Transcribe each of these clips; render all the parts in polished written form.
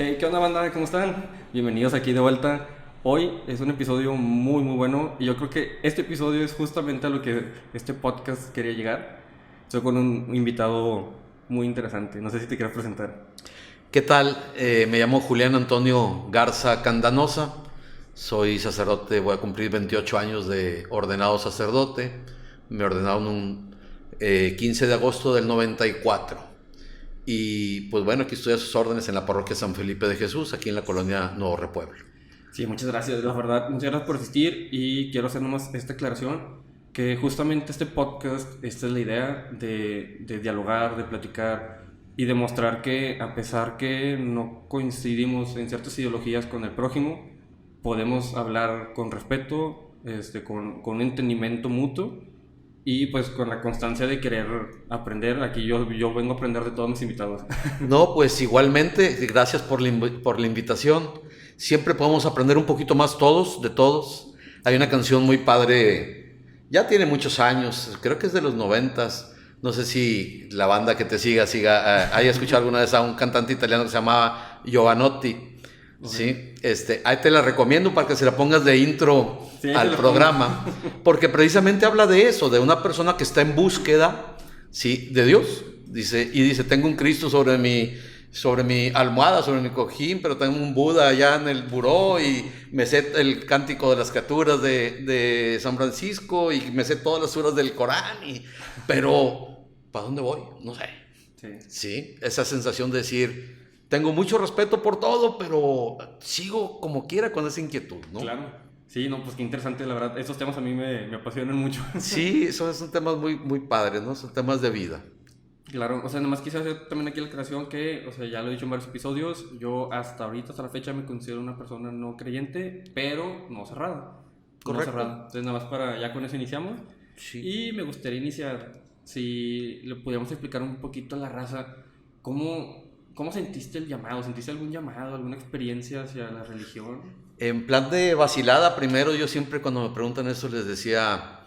¿Qué onda, banda? ¿Cómo están? Bienvenidos aquí de vuelta. Hoy es un episodio muy bueno y yo creo que este episodio es justamente a lo que este podcast quería llegar. Estoy con un invitado muy interesante. No sé si te quieres presentar. ¿Qué tal? Me llamo Julián Antonio Garza Candanosa, soy sacerdote, voy a cumplir 28 años de ordenado sacerdote, me ordenaron un 15 de agosto del 94 y pues bueno, aquí estoy a sus órdenes en la parroquia San Felipe de Jesús, aquí en la colonia Nuevo Repueblo. Sí, muchas gracias, la verdad, muchas gracias por asistir y quiero hacer nomás esta aclaración, que justamente este podcast, esta es la idea de dialogar, de platicar y demostrar que a pesar que no coincidimos en ciertas ideologías con el prójimo, podemos hablar con respeto, con un entendimiento mutuo y pues con la constancia de querer aprender. Aquí yo vengo a aprender de todos mis invitados. No, pues igualmente, gracias por la invitación. Siempre podemos aprender un poquito más todos, de todos. Hay una canción muy padre, ya tiene muchos años, creo que es de los 90s. No sé si la banda que te haya escuchado alguna vez a un cantante italiano que se llamaba Giovanotti. Okay. Sí, ahí te la recomiendo para que se la pongas de intro Sí, ahí te al lo pongo. programa, porque precisamente habla de eso, de una persona que está en búsqueda, sí, de Dios. Dice, tengo un Cristo sobre mi almohada, sobre mi cojín, pero tengo un Buda allá en el buró y me sé el cántico de las criaturas de San Francisco y me sé todas las suras del Corán, pero ¿para dónde voy? No sé. Sí. Sí, esa sensación de decir, tengo mucho respeto por todo, pero sigo como quiera con esa inquietud, ¿no? Claro. Sí, no, pues qué interesante, la verdad. Estos temas a mí me apasionan mucho. Sí, son temas muy padres, ¿no? Son temas de vida. Claro, o sea, nomás quise hacer también aquí la aclaración que, o sea, ya lo he dicho en varios episodios, yo hasta ahorita, hasta la fecha, me considero una persona no creyente, pero no cerrada. No ¿Correcto? cerrada. Entonces, nada más para, ya con eso iniciamos. Sí. Y me gustaría iniciar, si le pudiéramos explicar un poquito a la raza, ¿cómo sentiste el llamado? ¿Sentiste algún llamado, alguna experiencia hacia la religión? En plan de vacilada, primero yo siempre cuando me preguntan eso les decía,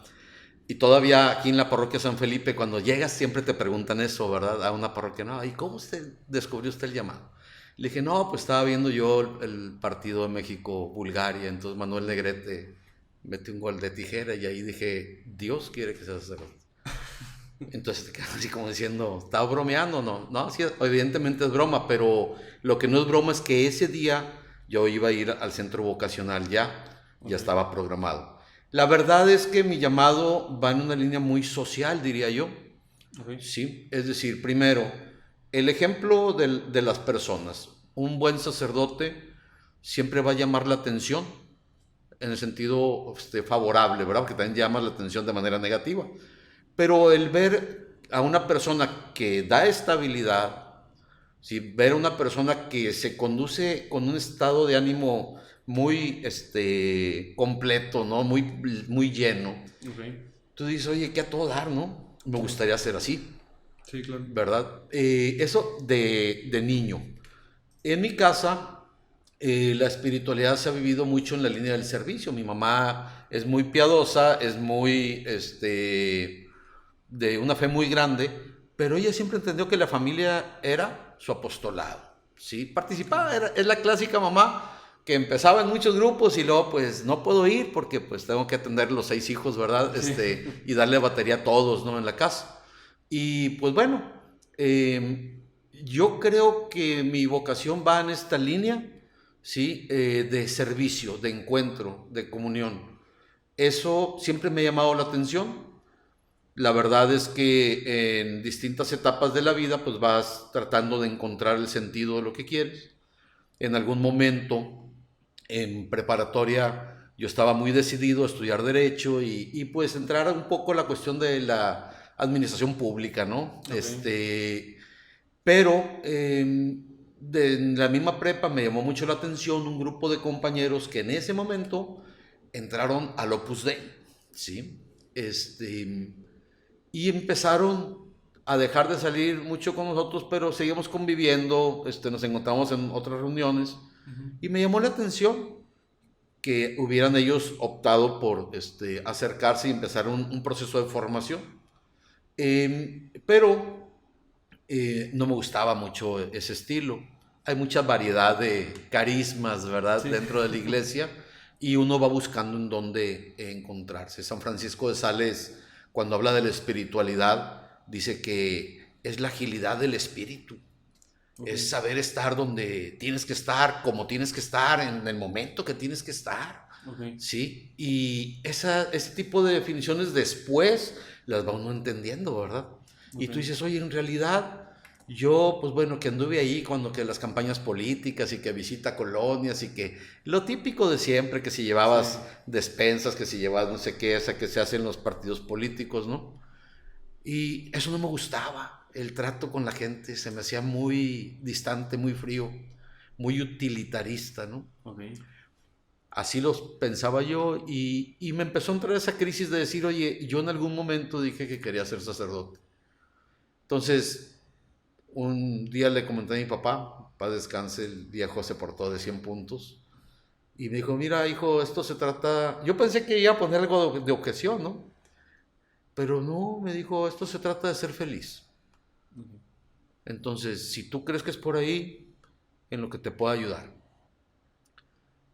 y todavía aquí en la parroquia San Felipe, cuando llegas siempre te preguntan eso, ¿verdad? A una parroquia, ¿no? ¿Y cómo descubrió usted el llamado? Le dije, no, pues estaba viendo yo el partido de México-Bulgaria, entonces Manuel Negrete metió un gol de tijera y ahí dije, Dios quiere que seas sacerdote. Entonces te quedas así como diciendo, ¿estaba bromeando o no? No, sí, evidentemente es broma, pero lo que no es broma es que ese día yo iba a ir al centro vocacional ya Ok, estaba programado. La verdad es que mi llamado va en una línea muy social, diría yo. ok, Sí, es decir, primero, el ejemplo de las personas. Un buen sacerdote siempre va a llamar la atención en el sentido favorable, ¿verdad? Porque también llama la atención de manera negativa. Pero el ver a una persona que da estabilidad, ¿sí? Ver a una persona que se conduce con un estado de ánimo muy completo, ¿no? Muy lleno. ok. Tú dices, oye, que a todo dar, ¿no? Me gustaría ser así, Sí, claro. ¿verdad? Eso de niño. En mi casa, la espiritualidad se ha vivido mucho en la línea del servicio. Mi mamá es muy piadosa, es muy, de una fe muy grande, pero ella siempre entendió que la familia era su apostolado, ¿sí? Participaba, es la clásica mamá que empezaba en muchos grupos y luego pues no puedo ir porque pues tengo que atender los 6 hijos, ¿verdad? Sí. Y darle batería a todos, ¿no? En la casa. Y pues bueno, yo creo que mi vocación va en esta línea, ¿sí? De servicio, de encuentro, de comunión. Eso siempre me ha llamado la atención. La verdad es que en distintas etapas de la vida pues vas tratando de encontrar el sentido de lo que quieres. En algún momento en preparatoria yo estaba muy decidido a estudiar derecho y pues entrar un poco en la cuestión de la administración pública, ¿no? Ok, Pero en la misma prepa me llamó mucho la atención un grupo de compañeros que en ese momento entraron al Opus Dei, ¿sí? Y empezaron a dejar de salir mucho con nosotros, pero seguimos conviviendo, nos encontramos en otras reuniones y me llamó la atención que hubieran ellos optado por acercarse y empezar un proceso de formación. Pero no me gustaba mucho ese estilo. hay mucha variedad de carismas, ¿verdad? Sí. Dentro de la iglesia, y uno va buscando en dónde encontrarse. San Francisco de Sales, cuando habla de la espiritualidad, dice que es la agilidad del espíritu. Okay. Es saber estar donde tienes que estar, como tienes que estar, en el momento que tienes que estar. Okay. ¿Sí? Y ese tipo de definiciones después las va uno entendiendo, ¿verdad? Okay. Y tú dices, oye, en realidad yo, pues bueno, que anduve ahí cuando que las campañas políticas y que visita colonias y que lo típico de siempre, que si llevabas despensas, que si llevabas no sé qué, esa que se hace en los partidos políticos, ¿no? Y eso no me gustaba, el trato con la gente se me hacía muy distante, muy frío, muy utilitarista, ¿no? Okay. Así los pensaba yo y me empezó a entrar esa crisis de decir, oye, yo en algún momento dije que quería ser sacerdote. Entonces, un día le comenté a mi papá, paz descanse, el viejo se portó de 100 puntos, y me dijo, mira, hijo, esto se trata... Yo pensé que iba a poner algo de objeción, ¿no? Pero no, me dijo, esto se trata de ser feliz. Entonces, si tú crees que es por ahí, en lo que te pueda ayudar.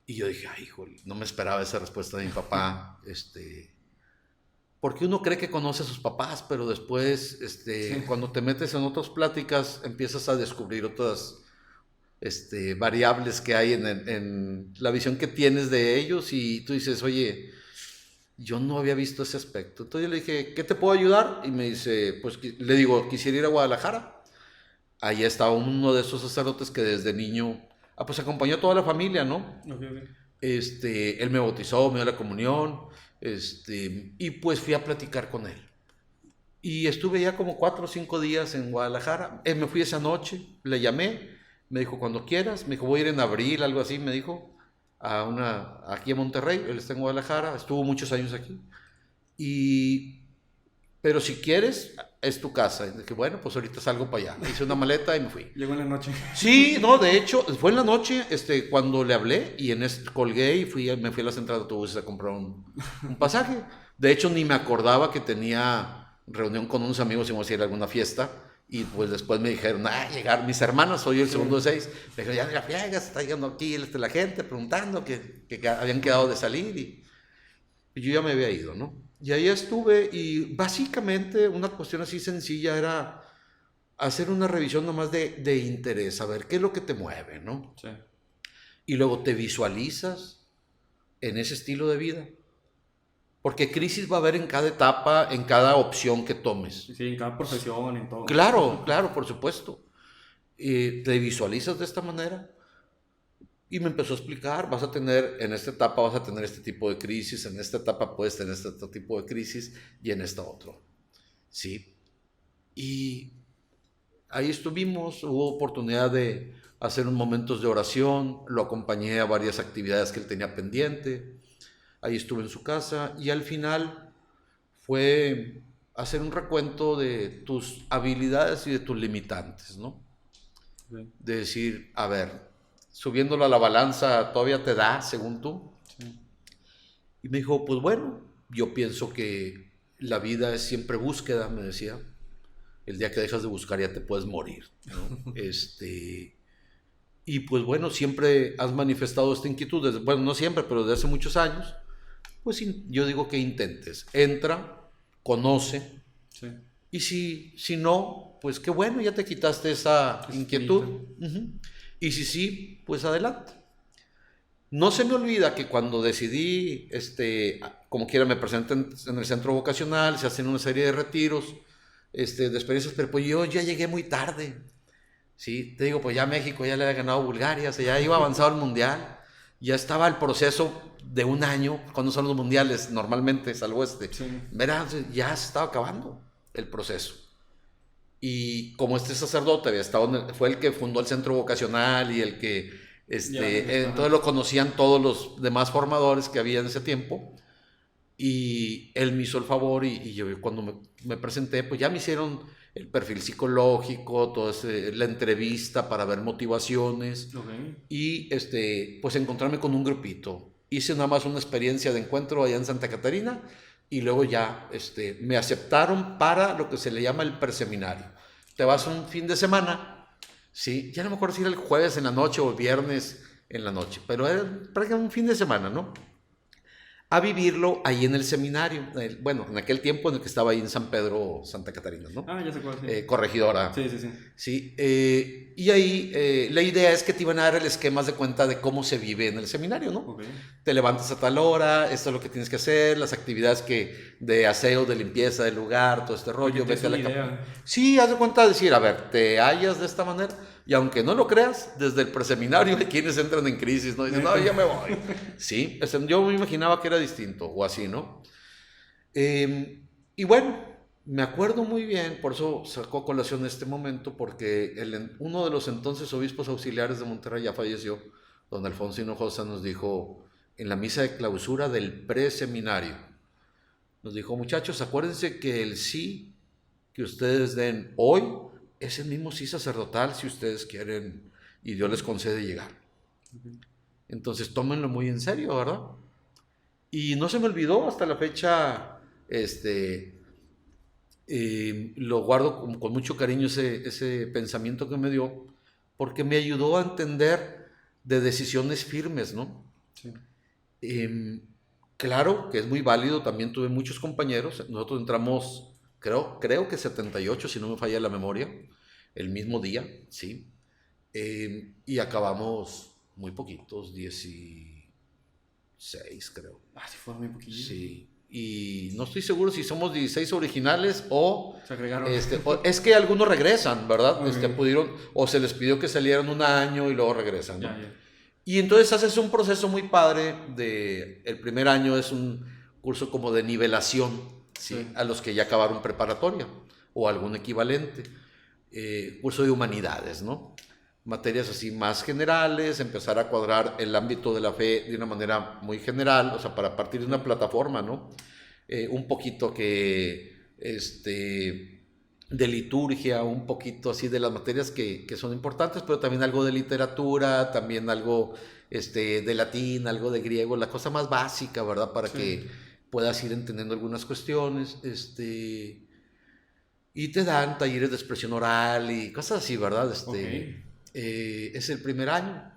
Y yo dije, ay, híjole, no me esperaba esa respuesta de mi papá, porque uno cree que conoce a sus papás, pero después, cuando te metes en otras pláticas, empiezas a descubrir otras variables que hay en la visión que tienes de ellos, y tú dices, oye, yo no había visto ese aspecto. Entonces yo le dije, ¿qué te puedo ayudar? Y me dice, pues le digo, quisiera ir a Guadalajara. Ahí estaba uno de esos sacerdotes que desde niño, pues acompañó a toda la familia, ¿no? Okay. Él me bautizó, me dio la comunión, y pues fui a platicar con él. Y estuve ya como 4 o 5 días en Guadalajara. Me fui esa noche, le llamé, me dijo, cuando quieras, me dijo, voy a ir en abril, algo así, me dijo, aquí en Monterrey, él está en Guadalajara, estuvo muchos años aquí. Pero si quieres, es tu casa. Y dije, bueno, pues ahorita salgo para allá. Hice una maleta y me fui. Llegó en la noche. Sí, no, de hecho, fue en la noche cuando le hablé y colgué y me fui a la central de autobuses a comprar un pasaje. De hecho, ni me acordaba que tenía reunión con unos amigos y íbamos a ir a alguna fiesta. Y pues después me dijeron, llegar mis hermanos, soy el segundo de 6. Me dijeron, ya la friegas, está llegando aquí la gente preguntando que habían quedado de salir. Y yo ya me había ido, ¿no? Y ahí estuve y básicamente una cuestión así sencilla era hacer una revisión nomás de interés, a ver qué es lo que te mueve, ¿no? Sí. Y luego te visualizas en ese estilo de vida. Porque crisis va a haber en cada etapa, en cada opción que tomes. Sí, en cada profesión, en todo. Claro, claro, por supuesto. Te visualizas de esta manera. Y me empezó a explicar, en esta etapa vas a tener este tipo de crisis, en esta etapa puedes tener este tipo de crisis y en esta otro. ¿Sí? Y ahí estuvimos, hubo oportunidad de hacer unos momentos de oración, lo acompañé a varias actividades que él tenía pendiente, ahí estuve en su casa y al final fue hacer un recuento de tus habilidades y de tus limitantes, ¿no? Sí. De decir, a ver, subiéndolo a la balanza, ¿todavía te da, según tú? Sí. Y me dijo, pues bueno, yo pienso que la vida es siempre búsqueda, me decía. El día que dejas de buscar ya te puedes morir, ¿no? Y pues bueno, siempre has manifestado esta inquietud, bueno, no siempre, pero desde hace muchos años. Pues yo digo que intentes, entra, conoce, sí. Y si no, pues qué bueno, ya te quitaste esa inquietud. Y si sí, pues adelante. No se me olvida que cuando decidí, como quiera me presenté en el centro vocacional, se hacen una serie de retiros, de experiencias, pero pues yo ya llegué muy tarde. Sí, te digo, pues ya México ya le había ganado a Bulgaria, o sea, ya iba avanzado al mundial, ya estaba el proceso de un año, cuando son los mundiales normalmente, salvo sí. Verá, ya se estaba acabando el proceso. Y como sacerdote había estado fue el que fundó el centro vocacional y el que entonces lo conocían todos los demás formadores que había en ese tiempo, y él me hizo el favor y yo cuando me presenté, pues ya me hicieron el perfil psicológico, toda la entrevista para ver motivaciones, y pues encontrarme con un grupito. Hice nada más una experiencia de encuentro allá en Santa Catarina y luego ya me aceptaron para lo que se le llama el preseminario. Te vas un fin de semana Sí, ya no me acuerdo si era el jueves en la noche o el viernes en la noche, pero era prácticamente un fin de semana, ¿no? A vivirlo ahí en el seminario. Bueno, en aquel tiempo en el que estaba ahí en San Pedro, Santa Catarina, ¿no? Ah, ya sé cuál, sí. Corregidora. Sí, sí, sí. Sí, y ahí la idea es que te iban a dar el esquema de cuenta de cómo se vive en el seminario, ¿no? Ok. Te levantas a tal hora, esto es lo que tienes que hacer, las actividades de aseo, de limpieza del lugar, todo este rollo. Porque Vete a la idea. Sí, haz de cuenta de decir, a ver, te hallas de esta manera, y aunque no lo creas, desde el preseminario hay quienes entran en crisis, ¿no? Dicen, no, ya me voy. Sí, yo me imaginaba que era distinto, o así, ¿no? Y bueno, me acuerdo muy bien, por eso sacó a colación este momento, porque uno de los entonces obispos auxiliares de Monterrey ya falleció, don Alfonso Hinojosa, nos dijo en la misa de clausura del preseminario, nos dijo, muchachos, acuérdense que el sí que ustedes den hoy es el mismo sí sacerdotal si ustedes quieren y Dios les concede llegar. Entonces tómenlo muy en serio, ¿verdad? Y no se me olvidó hasta la fecha, lo guardo con mucho cariño ese pensamiento que me dio, porque me ayudó a entender de decisiones firmes, ¿no? Sí. Claro que es muy válido, también tuve muchos compañeros, nosotros entramos, creo que 78, si no me falla la memoria, el mismo día, ¿sí? Y acabamos muy poquitos, 16, creo. Ah, sí, fueron muy poquillos. Sí, y no estoy seguro si somos 16 originales o... Se agregaron. Es que algunos regresan, ¿verdad? Okay. Pudieron, o se les pidió que salieran un año y luego regresan, ¿no? Ya. Y entonces haces un proceso muy padre el primer año es un curso como de nivelación, ¿sí? Sí. A los que ya acabaron preparatoria o algún equivalente. Curso de humanidades, ¿no? Materias así más generales, empezar a cuadrar el ámbito de la fe de una manera muy general, o sea, para partir de una plataforma, ¿no? Un poquito de liturgia, un poquito así de las materias que son importantes, pero también algo de literatura, también algo de latín, algo de griego, la cosa más básica, ¿verdad? Para que puedas ir entendiendo algunas cuestiones, y te dan talleres de expresión oral y cosas así, ¿verdad? Es el primer año.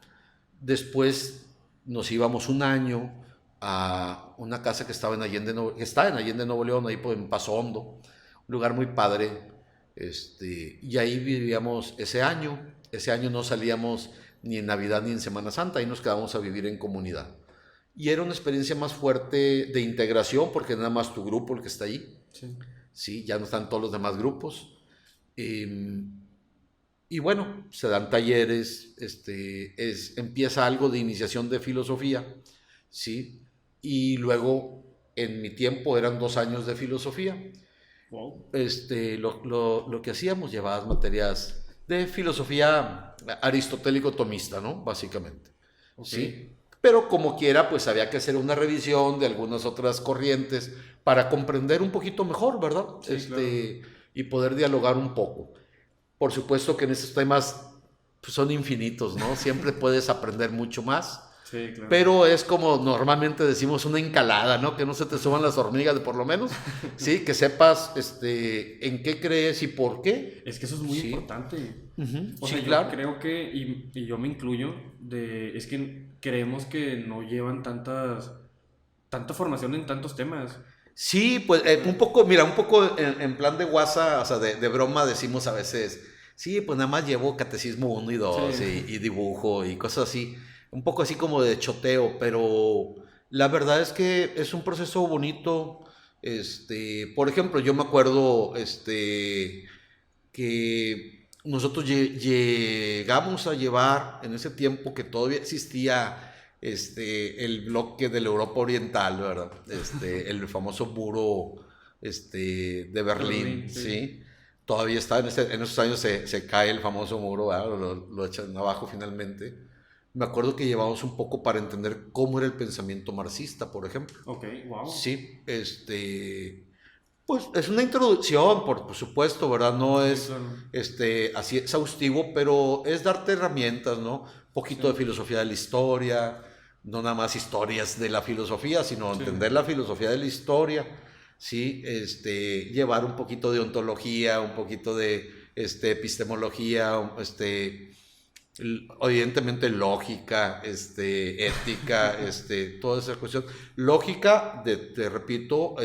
Después nos íbamos un año a una casa que está en Allende Nuevo León, ahí en Paso Hondo, un lugar muy padre. Y ahí vivíamos ese año. Ese año no salíamos ni en Navidad ni en Semana Santa, ahí nos quedábamos a vivir en comunidad. Y era una experiencia más fuerte de integración, porque nada más tu grupo el que está ahí. Sí, ya no están todos los demás grupos. Y bueno, se dan talleres, empieza algo de iniciación de filosofía, ¿sí? Y luego, en mi tiempo, eran 2 años de filosofía. Wow. Lo que hacíamos, llevabas materias de filosofía aristotélico-tomista, ¿no? Básicamente. Okay. ¿Sí? Pero como quiera, pues había que hacer una revisión de algunas otras corrientes para comprender un poquito mejor, ¿verdad? Sí, claro. Y poder dialogar un poco. Por supuesto que en estos temas pues, son infinitos, ¿no? Siempre puedes aprender mucho más. Sí, claro. Pero es como normalmente decimos una encalada, ¿no? Que no se te suban las hormigas, por lo menos. Sí, que sepas en qué crees y por qué. Es que eso es muy importante. O sea, claro. Yo creo que, y yo me incluyo, es que creemos que no llevan tanta formación en tantos temas. Sí, pues un poco en plan de guasa, o sea, de broma decimos a veces, sí, pues nada más llevo catecismo 1 y 2 y dibujo y cosas así. Un poco así como de choteo, pero la verdad es que es un proceso bonito. Por ejemplo, yo me acuerdo que nosotros llegamos a llevar en ese tiempo que todavía existía el bloque de la Europa Oriental, ¿verdad? El famoso muro de Berlín, ¿sí? Todavía está, en esos años se cae el famoso muro, ¿verdad? Lo echan abajo finalmente. Me acuerdo que llevamos un poco para entender cómo era el pensamiento marxista, por ejemplo. Ok, wow. Sí, pues es una introducción, por supuesto, ¿verdad? No es así exhaustivo, pero es darte herramientas, ¿no? Un poquito de filosofía de la historia, no nada más historias de la filosofía, sino entender la filosofía de la historia, ¿sí? Llevar un poquito de ontología, un poquito de epistemología, evidentemente lógica, ética, toda esa cuestión. Lógica, te repito,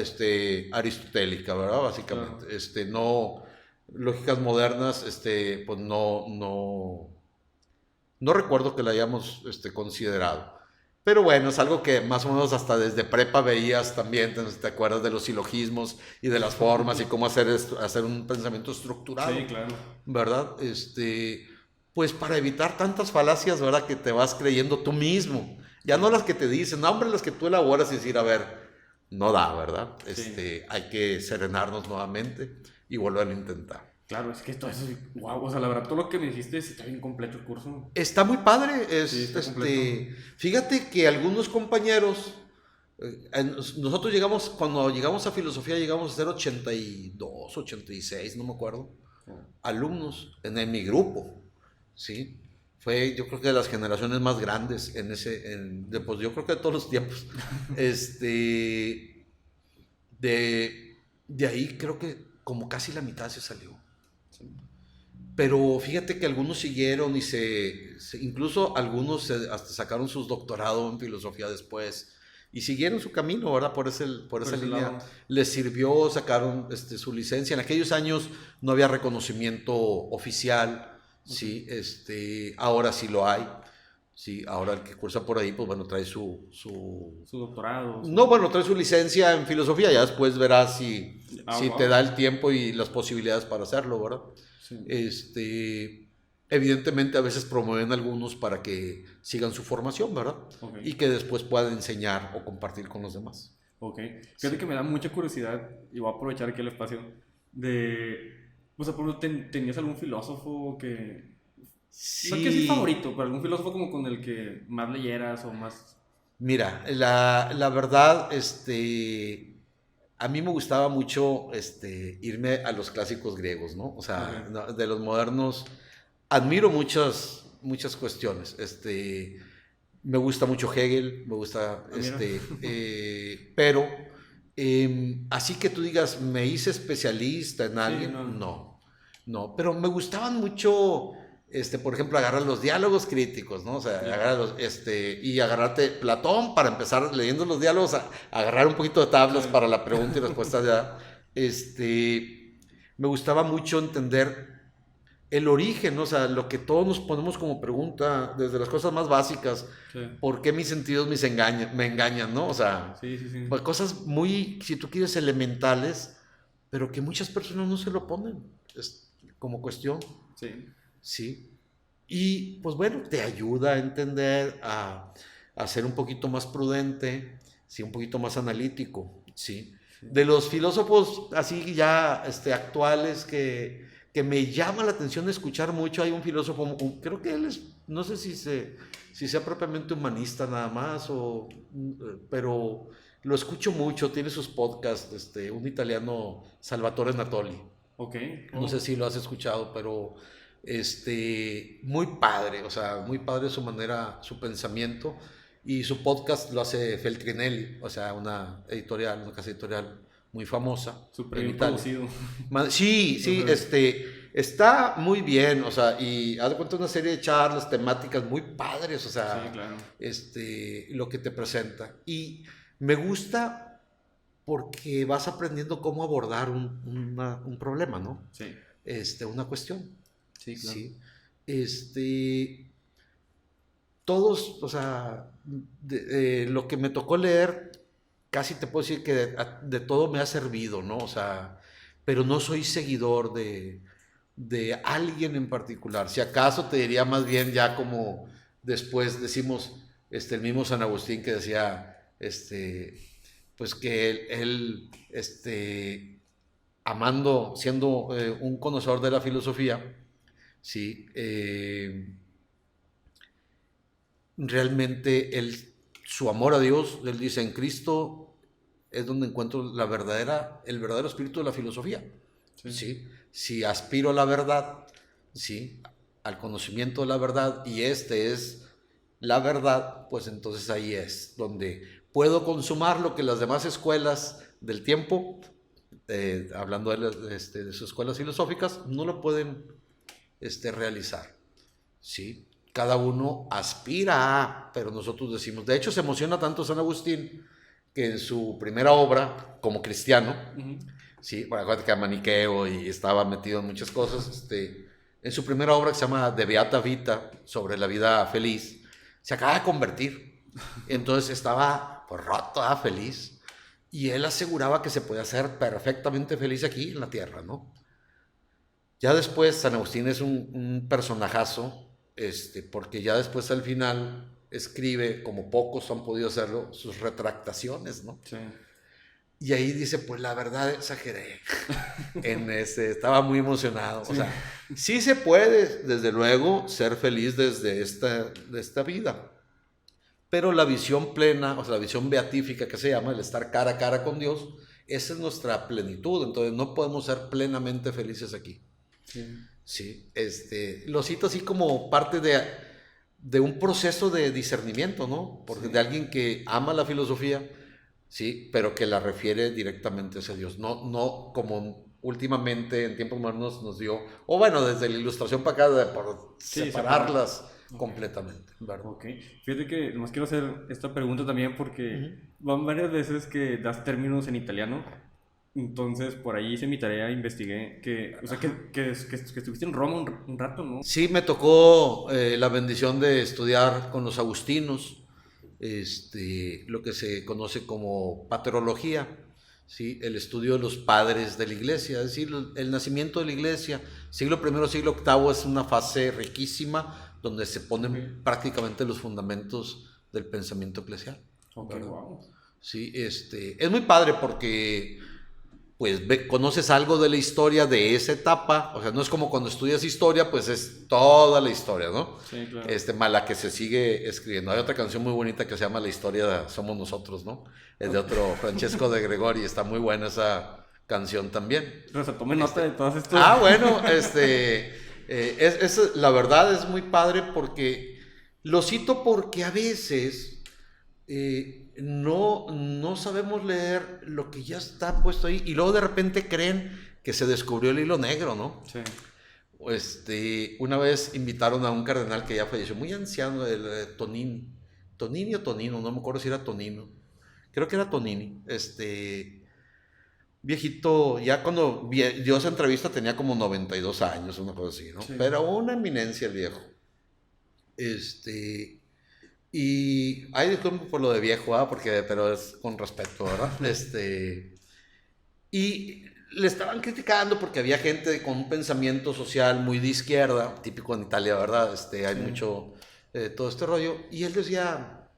aristotélica, ¿verdad? Básicamente. Claro. No, lógicas modernas, pues no recuerdo que la hayamos considerado. Pero bueno, es algo que más o menos hasta desde prepa veías también, te acuerdas de los silogismos y de las formas y cómo hacer un pensamiento estructurado, Sí, claro. ¿verdad? Pues para evitar tantas falacias, ¿verdad? Que te vas creyendo tú mismo. Ya no las que te dicen, no, hombre, las que tú elaboras y decir, a ver, no da, ¿verdad? Sí. Hay que serenarnos nuevamente y volver a intentar. Claro, es que todo eso, wow, o sea, la verdad, todo lo que me dijiste está bien completo el curso. Está muy padre. Sí, está completo. Fíjate que algunos compañeros, nosotros cuando llegamos a filosofía, llegamos a ser 82, 86, no me acuerdo, alumnos en mi grupo, ¿sí? Fue, yo creo que de las generaciones más grandes pues yo creo que de todos los tiempos. De ahí creo que como casi la mitad se salió. Pero fíjate que algunos siguieron y incluso algunos hasta sacaron sus doctorados en filosofía después y siguieron su camino, ¿verdad? Por esa ese línea. lado. Les sirvió, sacaron su licencia. En aquellos años no había reconocimiento oficial, ¿sí? Ahora sí lo hay. Sí, ahora el que cursa por ahí, pues bueno, trae Su doctorado. No, bueno, trae su licencia en filosofía, ya después verás si te Wow. da el tiempo y las posibilidades para hacerlo, ¿verdad? Sí. Evidentemente a veces promueven algunos para que sigan su formación, ¿verdad? Ok. Y que después puedan enseñar o compartir con los demás. Ok. Fíjate que me da mucha curiosidad y voy a aprovechar aquí el espacio de... O sea, por ejemplo, ¿tenías algún filósofo que... No quiero decir Sí, favorito, pero algún filósofo como con el que más leyeras o más... mira, la verdad, a mí me gustaba mucho irme a los clásicos griegos, ¿no? O sea, Ok. no, de los modernos, admiro muchas cuestiones. Me gusta mucho Hegel, me gusta, Ah, mira. pero así que tú digas, me hice especialista en Sí, alguien, no. no, pero me gustaban mucho, por ejemplo, agarrar los diálogos críticos, ¿no? O sea, Ya. y agarrarte Platón para empezar leyendo los diálogos, agarrar un poquito de tablas Sí. para la pregunta y respuesta ya. Me gustaba mucho entender el origen, ¿no? O sea, lo que todos nos ponemos como pregunta, desde las cosas más básicas, Sí. ¿por qué mis sentidos me engañan, ¿no? O sea, Sí, sí, sí. pues cosas muy, si tú quieres, elementales, pero que muchas personas no se lo ponen como cuestión, Sí. ¿sí? Y pues bueno, te ayuda a entender, a ser un poquito más prudente, ¿sí? Un poquito más analítico, ¿sí? Sí. De los filósofos así ya actuales que me llama la atención escuchar mucho, hay un filósofo, creo que él es, no sé si sea propiamente humanista nada más, pero lo escucho mucho, tiene sus podcasts, un italiano, Salvatore Natoli. Ok. No sé Oh. si lo has escuchado, pero muy padre, o sea, muy padre su manera, su pensamiento. Y su podcast lo hace Feltrinelli, o sea, una casa editorial muy famosa Súper en bien Italia. producido. Sí, sí, Ajá. está muy bien, o sea, y haz de cuenta una serie de charlas temáticas muy padres, o Sí, sea, claro. lo que te presenta. Y me gusta porque vas aprendiendo cómo abordar un problema, ¿no? Sí. Una cuestión, Sí, claro. ¿sí? Este, Todos, o sea, lo que me tocó leer, casi te puedo decir que de todo me ha servido, ¿no? O sea, pero no soy seguidor de alguien en particular. Si acaso te diría más bien ya como después decimos, el mismo San Agustín que decía, pues que amando, siendo un conocedor de la filosofía, sí, realmente su amor a Dios, él dice, en Cristo es donde encuentro el verdadero espíritu de la filosofía. Sí. ¿Sí? Si aspiro a la verdad, ¿sí? Al conocimiento de la verdad, y es la verdad, pues entonces ahí es donde puedo consumar lo que las demás escuelas del tiempo hablando de sus escuelas filosóficas, no lo pueden realizar. ¿Sí? Cada uno aspira a, pero nosotros decimos, de hecho se emociona tanto San Agustín que en su primera obra como cristiano, sí, bueno, acuérdate que era maniqueo y estaba metido en muchas cosas, en su primera obra que se llama De Beata Vita, sobre la vida feliz, se acaba de convertir, entonces estaba pues roto, feliz, y él aseguraba que se podía ser perfectamente feliz aquí en la tierra, ¿no? Ya después San Agustín es un personajazo, porque ya después al final escribe, como pocos han podido hacerlo, sus retractaciones, ¿no? Sí. Y ahí dice, pues la verdad exageré. Estaba muy emocionado. Sí. O sea, sí se puede, desde luego, ser feliz desde esta vida. Pero la visión plena, o sea, la visión beatífica que se llama, el estar cara a cara con Dios, esa es nuestra plenitud. Entonces no podemos ser plenamente felices aquí. Sí. Sí, lo cito así como parte de un proceso de discernimiento, ¿no? Porque sí. De alguien que ama la filosofía, sí, pero que la refiere directamente hacia Dios, no como últimamente en tiempos modernos nos dio, o bueno, desde la Ilustración para acá, por separarlas completamente, ¿verdad? Ok, fíjate que nomás quiero hacer esta pregunta también porque van varias veces que das términos en italiano. Entonces, por ahí hice mi tarea, investigué que estuviste en Roma un rato, ¿no? Sí, me tocó la bendición de estudiar con los agustinos, lo que se conoce como paterología, ¿sí? El estudio de los padres de la iglesia, es decir, el nacimiento de la iglesia. Siglo I, siglo VIII es una fase riquísima donde se ponen prácticamente los fundamentos del pensamiento eclesial. Okay, wow. Sí, es muy padre porque pues conoces algo de la historia de esa etapa, o sea, no es como cuando estudias historia, pues es toda la historia, ¿no? Sí, claro. Mala que se sigue escribiendo. Hay otra canción muy bonita que se llama La historia somos nosotros, ¿no? Es de otro Francesco de Gregori, está muy buena esa canción también. Rosa, tome nota de todas estas. Bueno, la verdad es muy padre porque lo cito porque a veces no sabemos leer lo que ya está puesto ahí y luego de repente creen que se descubrió el hilo negro, ¿no? Sí. Una vez invitaron a un cardenal que ya falleció, muy anciano, el Tonini o Tonino, no me acuerdo si era Tonino, creo que era Tonini, viejito, ya cuando dio esa entrevista tenía como 92 años, una cosa así, ¿no? Sí. Pero una eminencia el viejo. Y hay disculpen por lo de viejo, pero es con respeto, ¿verdad? Y le estaban criticando porque había gente con un pensamiento social muy de izquierda, típico en Italia, ¿verdad? Hay mucho todo este rollo. Y él decía,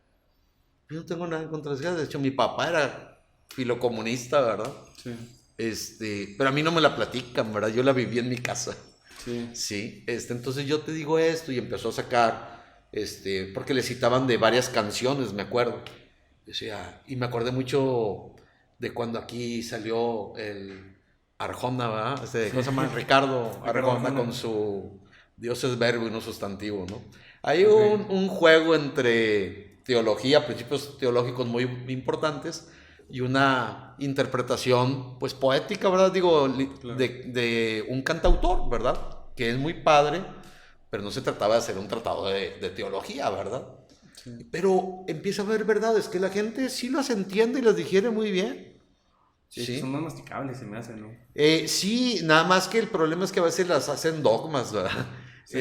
yo no tengo nada en contra de izquierda. De hecho, mi papá era filocomunista, ¿verdad? Sí. Pero a mí no me la platican, ¿verdad? Yo la viví en mi casa. Sí. Sí. Entonces yo te digo esto y empezó a sacar... porque le citaban de varias canciones, me acuerdo. Decía, y me acordé mucho de cuando aquí salió el Arjona, ¿verdad? ¿Cómo se llama? Ricardo Arjona con su Dios es verbo y no sustantivo, ¿no? Hay un juego entre teología, principios teológicos muy importantes y una interpretación, pues poética, ¿verdad? Digo, claro. de un cantautor, ¿verdad? Que es muy padre. Pero no se trataba de hacer un tratado de teología, ¿verdad? Sí. Pero empieza a haber verdades que la gente sí las entiende y las digiere muy bien. Sí. Son más masticables, se me hacen, ¿no? Sí, nada más que el problema es que a veces las hacen dogmas, ¿verdad? Sí.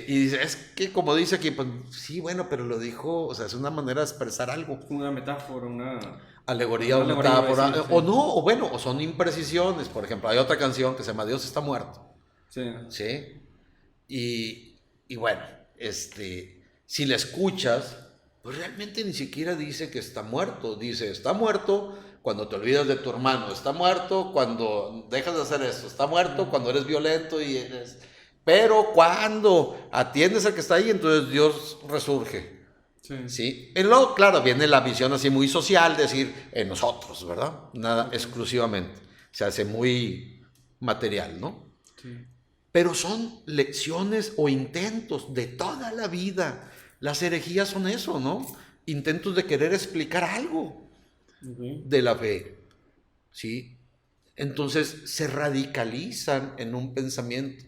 Y dice, es que como dice aquí, pues sí, bueno, pero lo dijo, o sea, es una manera de expresar algo. Una metáfora, una... alegoría o metáfora, sí. O no, o bueno, o son imprecisiones. Por ejemplo, hay otra canción que se llama Dios está muerto. Sí. Sí. Y bueno, si la escuchas, pues realmente ni siquiera dice que está muerto. Dice, está muerto cuando te olvidas de tu hermano, está muerto cuando dejas de hacer esto, está muerto cuando eres violento y eres... Pero cuando atiendes al que está ahí, entonces Dios resurge. Sí. ¿Sí? Y luego, claro, viene la visión así muy social, decir, en nosotros, ¿verdad? Nada exclusivamente. Se hace muy material, ¿no? Sí. Pero son lecciones o intentos de toda la vida. Las herejías son eso, ¿no? Intentos de querer explicar algo de la fe, ¿sí? Entonces se radicalizan en un pensamiento,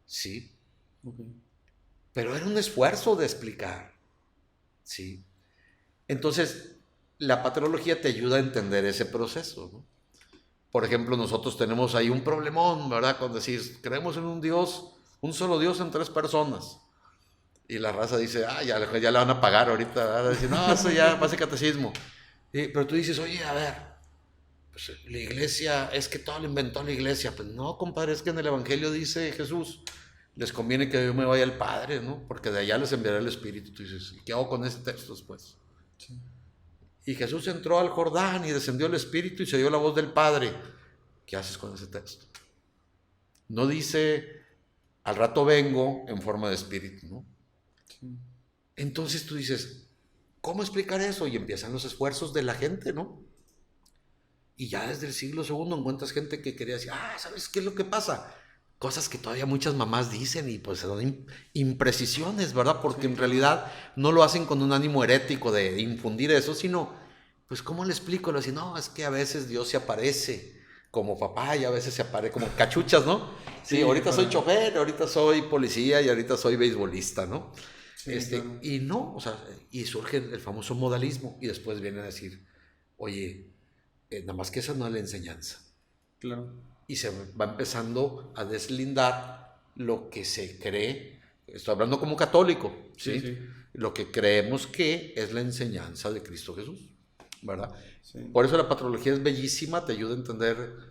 ¿sí? Okay. Pero era un esfuerzo de explicar, ¿sí? Entonces, la patrología te ayuda a entender ese proceso, ¿no? Por ejemplo, nosotros tenemos ahí un problemón, ¿verdad? Con decir, creemos en un Dios, un solo Dios en 3 personas. Y la raza dice, ya le van a pagar ahorita, ¿verdad? Dice, no, eso ya va a ser catecismo. Pero tú dices, oye, a ver, pues la iglesia, es que todo lo inventó la iglesia. Pues no, compadre, es que en el Evangelio dice Jesús, les conviene que yo me vaya al Padre, ¿no? Porque de allá les enviaré el Espíritu. Tú dices, ¿y qué hago con ese texto después? Sí. Y Jesús entró al Jordán y descendió el Espíritu y se oyó la voz del Padre. ¿Qué haces con ese texto? No dice, al rato vengo en forma de Espíritu, ¿no? Sí. Entonces tú dices, ¿cómo explicar eso? Y empiezan los esfuerzos de la gente, ¿no? Y ya desde el siglo II encuentras gente que quería decir, ¿sabes qué es lo que pasa? Cosas que todavía muchas mamás dicen y pues son imprecisiones, ¿verdad? Porque en realidad no lo hacen con un ánimo herético de infundir eso, sino, pues ¿cómo le explico? Le dicen, no, es que a veces Dios se aparece como papá y a veces se aparece como cachuchas, ¿no? Sí, ahorita soy chofer, ahorita soy policía y ahorita soy beisbolista, ¿no? Sí, claro. Y no, o sea, y surge el famoso modalismo y después vienen a decir, oye, nada más que esa no es la enseñanza. Claro. Y se va empezando a deslindar lo que se cree, estoy hablando como católico, ¿sí? Sí. Lo que creemos que es la enseñanza de Cristo Jesús, ¿verdad? Sí. Por eso la patrología es bellísima, te ayuda a entender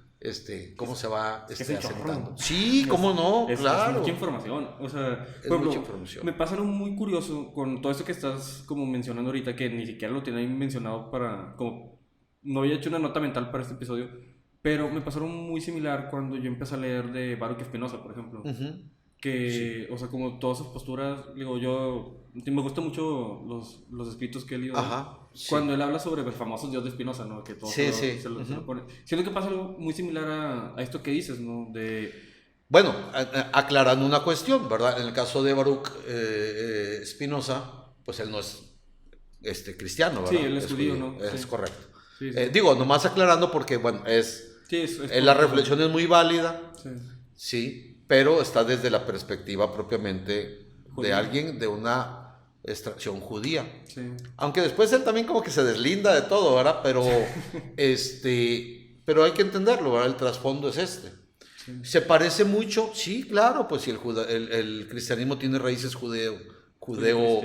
cómo se va asentando. Sí, cómo no, claro. Es mucha información, o sea, es mucha información. Me pasa algo muy curioso con todo esto que estás como mencionando ahorita, que ni siquiera lo tenía mencionado como no había hecho una nota mental para este episodio, pero me pasaron muy similar cuando yo empecé a leer de Baruch Spinoza, por ejemplo. Que, sí. O sea, como todas sus posturas, digo, me gustan mucho los escritos que he leído. Ajá, sí. Cuando él habla sobre el famoso Dios de Spinoza, ¿no? Que todo se lo pone. Siento que pasa algo muy similar a esto que dices, ¿no? Bueno, aclarando una cuestión, ¿verdad? En el caso de Baruch Spinoza, pues él no es cristiano, ¿verdad? Sí, él es judío, ¿no? Es sí. correcto. Sí, sí. Digo, nomás aclarando porque, bueno, la reflexión es muy válida, sí, pero está desde la perspectiva propiamente de alguien de una extracción judía. Sí. Aunque después él también como que se deslinda de todo, ¿verdad? Pero, pero hay que entenderlo, ¿verdad? El trasfondo es Sí. ¿Se parece mucho? Sí, claro, pues si el cristianismo tiene raíces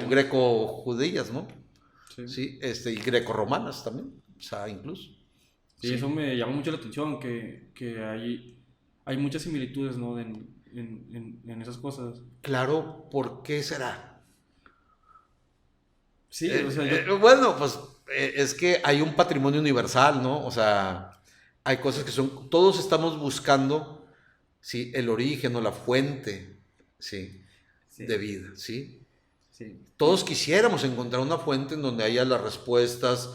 greco-judías, ¿no? Sí, y greco-romanas también. O sea, incluso. Sí, eso me llama mucho la atención, que hay muchas similitudes, ¿no? En esas cosas. Claro, ¿por qué será? Sí, o sea, bueno, pues es que hay un patrimonio universal, ¿no? O sea, hay cosas que todos estamos buscando, ¿sí? El origen o la fuente, ¿sí? De vida, ¿sí? Sí. Todos quisiéramos encontrar una fuente en donde haya las respuestas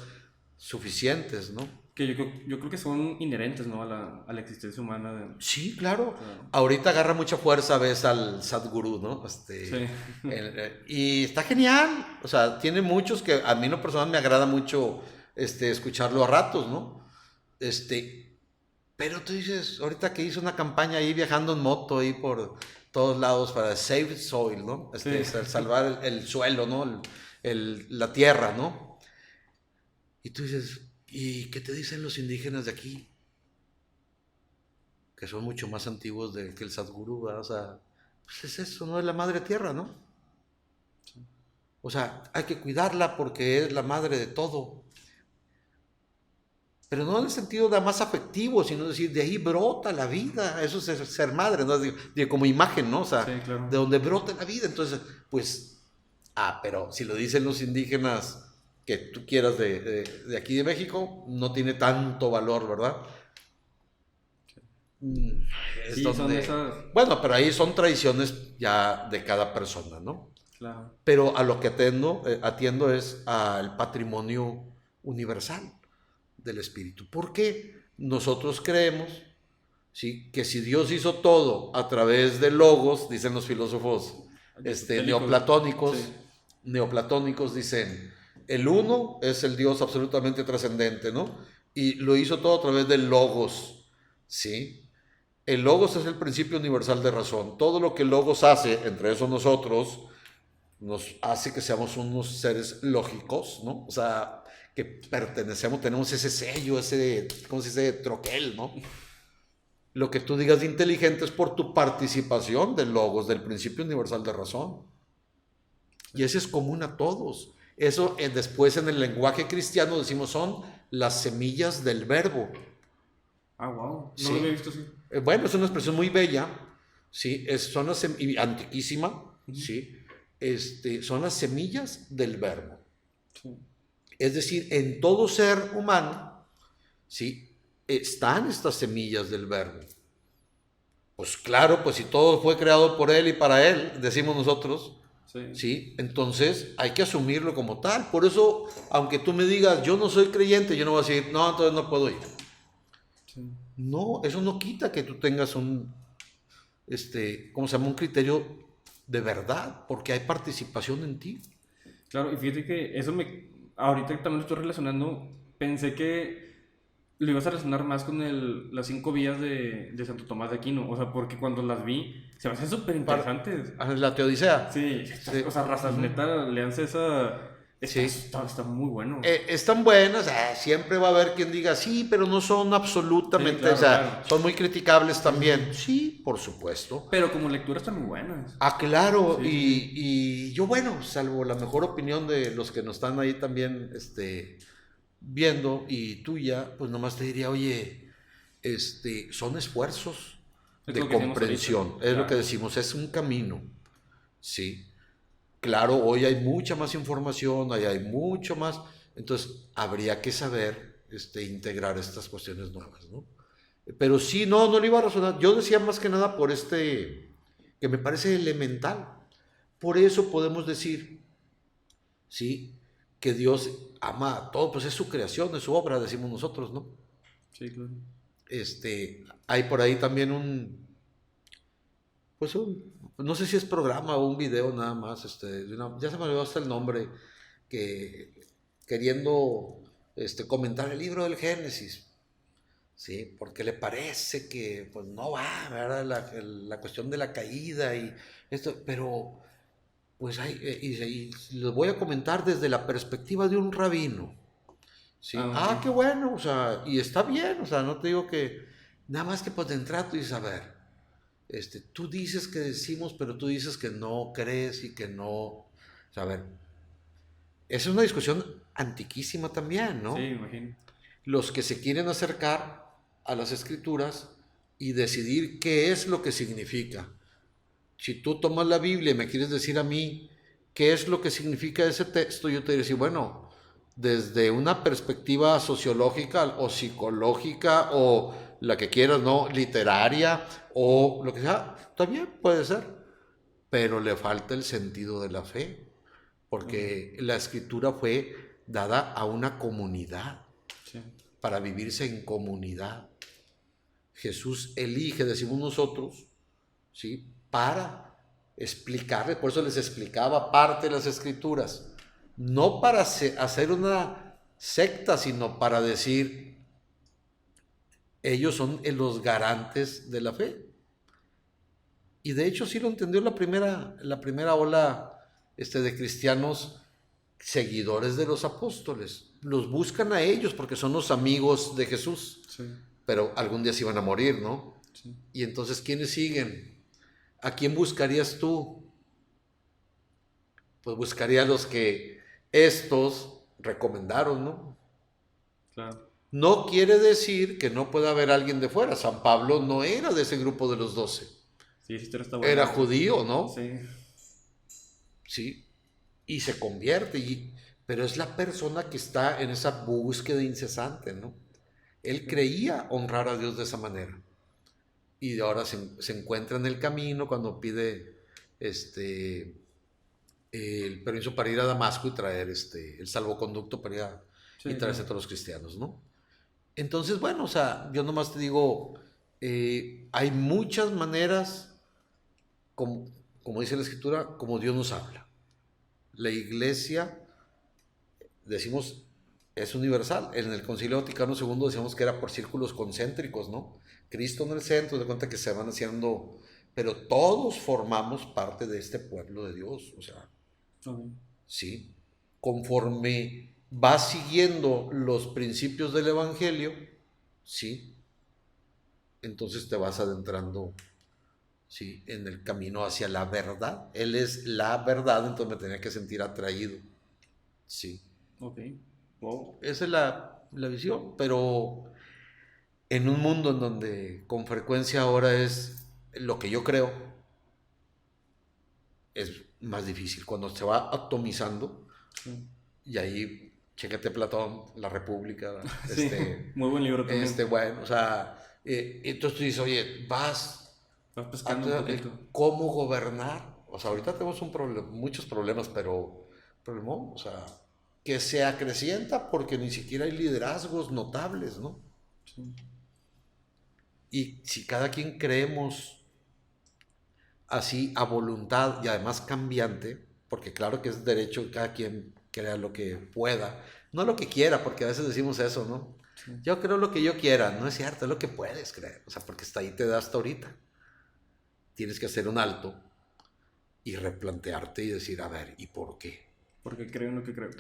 suficientes, ¿no? Que yo creo que son inherentes, ¿no? a la existencia humana. Sí, claro. Ahorita agarra mucha fuerza, ves al Sadhguru, ¿no? Sí. Y está genial. O sea, tiene muchos que a mí en lo personal me agrada mucho escucharlo a ratos, ¿no? Pero tú dices, ahorita que hizo una campaña ahí viajando en moto ahí por todos lados para save soil, ¿no? Salvar el suelo, ¿no? La tierra, ¿no? Y tú dices, ¿y qué te dicen los indígenas de aquí? Que son mucho más antiguos que el Sadhguru, ¿verdad? O sea, pues es eso, ¿no? Es la madre tierra, ¿no? Sí. O sea, hay que cuidarla porque es la madre de todo. Pero no en el sentido más afectivo, sino decir, de ahí brota la vida. Eso es ser madre, ¿no? Como imagen, ¿no? O sea, sí, claro. De donde brota la vida. Entonces, pues, pero si lo dicen los indígenas que tú quieras de aquí de México, no tiene tanto valor, ¿verdad? Sí, son esas... Bueno, pero ahí son tradiciones ya de cada persona, ¿no? Claro. Pero a lo que atiendo es al patrimonio universal del espíritu. Porque nosotros creemos, ¿sí? Que si Dios hizo todo a través de logos, dicen los filósofos neoplatónicos dicen, el uno es el Dios absolutamente trascendente, ¿no? Y lo hizo todo a través del logos, ¿sí? El logos es el principio universal de razón. Todo lo que el logos hace, entre eso nosotros, nos hace que seamos unos seres lógicos, ¿no? O sea, que pertenecemos, tenemos ese sello, ese, ¿cómo se dice? Troquel, ¿no? Lo que tú digas de inteligente es por tu participación del logos, del principio universal de razón. Y ese es común a todos. Eso después en el lenguaje cristiano decimos son las semillas del verbo. Ah, wow. No ¿Sí? lo había visto así. Bueno, es una expresión muy bella, ¿sí? Son las y antiquísima, ¿sí? Son las semillas del verbo. Sí. Es decir, en todo ser humano, ¿sí? Están estas semillas del verbo. Pues claro, pues si todo fue creado por él y para él, decimos nosotros, Sí. ¿sí? Entonces hay que asumirlo como tal. Por eso, aunque tú me digas, yo no soy creyente, yo no voy a decir, no, entonces no puedo ir. Sí. No, eso no quita que tú tengas ¿cómo se llama? Un criterio de verdad, porque hay participación en ti. Claro, y fíjate que ahorita que también lo estoy relacionando, pensé que lo ibas a relacionar más con las 5 vías de Santo Tomás de Aquino, o sea, porque cuando las vi, se me hacen súper interesantes. La Teodicea. Sí, Sí. o sea, razas, neta, léanse esa, Sí. está muy bueno. Están buenas, siempre va a haber quien diga, sí, pero no son absolutamente, Sí, claro, o sea, claro. son muy criticables también. Sí, por supuesto. Pero como lectura están muy buenas. Claro, Sí, sí. y yo, bueno, salvo la mejor opinión de los que nos están ahí también viendo y tuya, pues nomás te diría, oye, son esfuerzos Es de lo que decimos comprensión, ahorita. es lo Claro. que decimos, es un camino, ¿sí? Claro, hoy hay mucha más información, hay mucho más, entonces habría que saber integrar estas cuestiones nuevas, ¿no? Pero sí, no le iba a razonar. Yo decía más que nada por que me parece elemental. Por eso podemos decir, sí, que Dios ama a todo, pues es su creación, es su obra, decimos nosotros, ¿no? Sí, claro. Hay por ahí también no sé si es programa o un video nada más, ya se me olvidó hasta el nombre, que queriendo comentar el libro del Génesis, ¿sí? Porque le parece que pues no va, ¿verdad? La cuestión de la caída y esto, pero pues y lo voy a comentar desde la perspectiva de un rabino, ¿sí? Ok. Qué bueno, o sea, y está bien, o sea, no te digo que, nada más que pues de entrada tú dices, a ver, tú dices que decimos, pero tú dices que no crees y que no, o sea, a ver, esa es una discusión antiquísima también, Sí, me ¿no? imagino. Los que se quieren acercar a las escrituras y decidir qué es lo que significa. Si tú tomas la Biblia y me quieres decir a mí qué es lo que significa ese texto, yo te diré, bueno, desde una perspectiva sociológica o psicológica o la que quieras, ¿no? Literaria o lo que sea, también puede ser, pero le falta el sentido de la fe, porque la escritura fue dada a una comunidad, Sí. para vivirse en comunidad. Jesús elige, decimos nosotros, ¿sí? Para explicarle, por eso les explicaba parte de las escrituras, no para hacer una secta, sino para decir, ellos son los garantes de la fe. Y de hecho sí lo entendió la primera ola de cristianos seguidores de los apóstoles. Los buscan a ellos porque son los amigos de Jesús, Sí. pero algún día se iban a morir, ¿no? Sí. Y entonces, ¿quiénes siguen? ¿A quién buscarías tú? Pues buscaría a los que estos recomendaron, ¿no? Claro. No quiere decir que no pueda haber alguien de fuera. San Pablo no era de ese grupo de los 12. Sí, esa historia está Era buena. judío, ¿no? Sí. Sí. Y se convierte, pero es la persona que está en esa búsqueda incesante, ¿no? Él creía honrar a Dios de esa manera. Y ahora se encuentra en el camino cuando pide el permiso para ir a Damasco y traer el salvoconducto para ir y Sí, traerse a claro. todos los cristianos, ¿no? Entonces, bueno, o sea, yo nomás te digo, hay muchas maneras, como dice la escritura, como Dios nos habla. La iglesia, decimos, es universal. En el Concilio Vaticano II decíamos que era por círculos concéntricos, ¿no? Cristo en el centro, de cuenta que se van haciendo, pero todos formamos parte de este pueblo de Dios, o sea, sí, conforme vas siguiendo los principios del Evangelio, sí, entonces te vas adentrando, sí, en el camino hacia la verdad. Él es la verdad, entonces me tenía que sentir atraído, sí. Ok. Wow. Esa es la visión, pero en un mundo en donde con frecuencia ahora es lo que yo creo, es más difícil. Cuando se va atomizando, Sí. y ahí, chécate Platón, La República, Sí, muy buen libro también. bueno, o sea, entonces tú dices, oye, vas pescando un poquito. cómo gobernar. O sea, ahorita tenemos muchos problemas, pero o sea, que se acrecienta porque ni siquiera hay liderazgos notables, ¿no? Sí. Y si cada quien creemos así a voluntad y además cambiante, porque claro que es derecho que cada quien crea lo que pueda, no lo que quiera, porque a veces decimos eso, ¿no? Sí. Yo creo lo que yo quiera, no es cierto, es lo que puedes creer, o sea, porque hasta ahí te da hasta ahorita. Tienes que hacer un alto y replantearte y decir, a ver, ¿y por qué? Porque creo en lo que creo.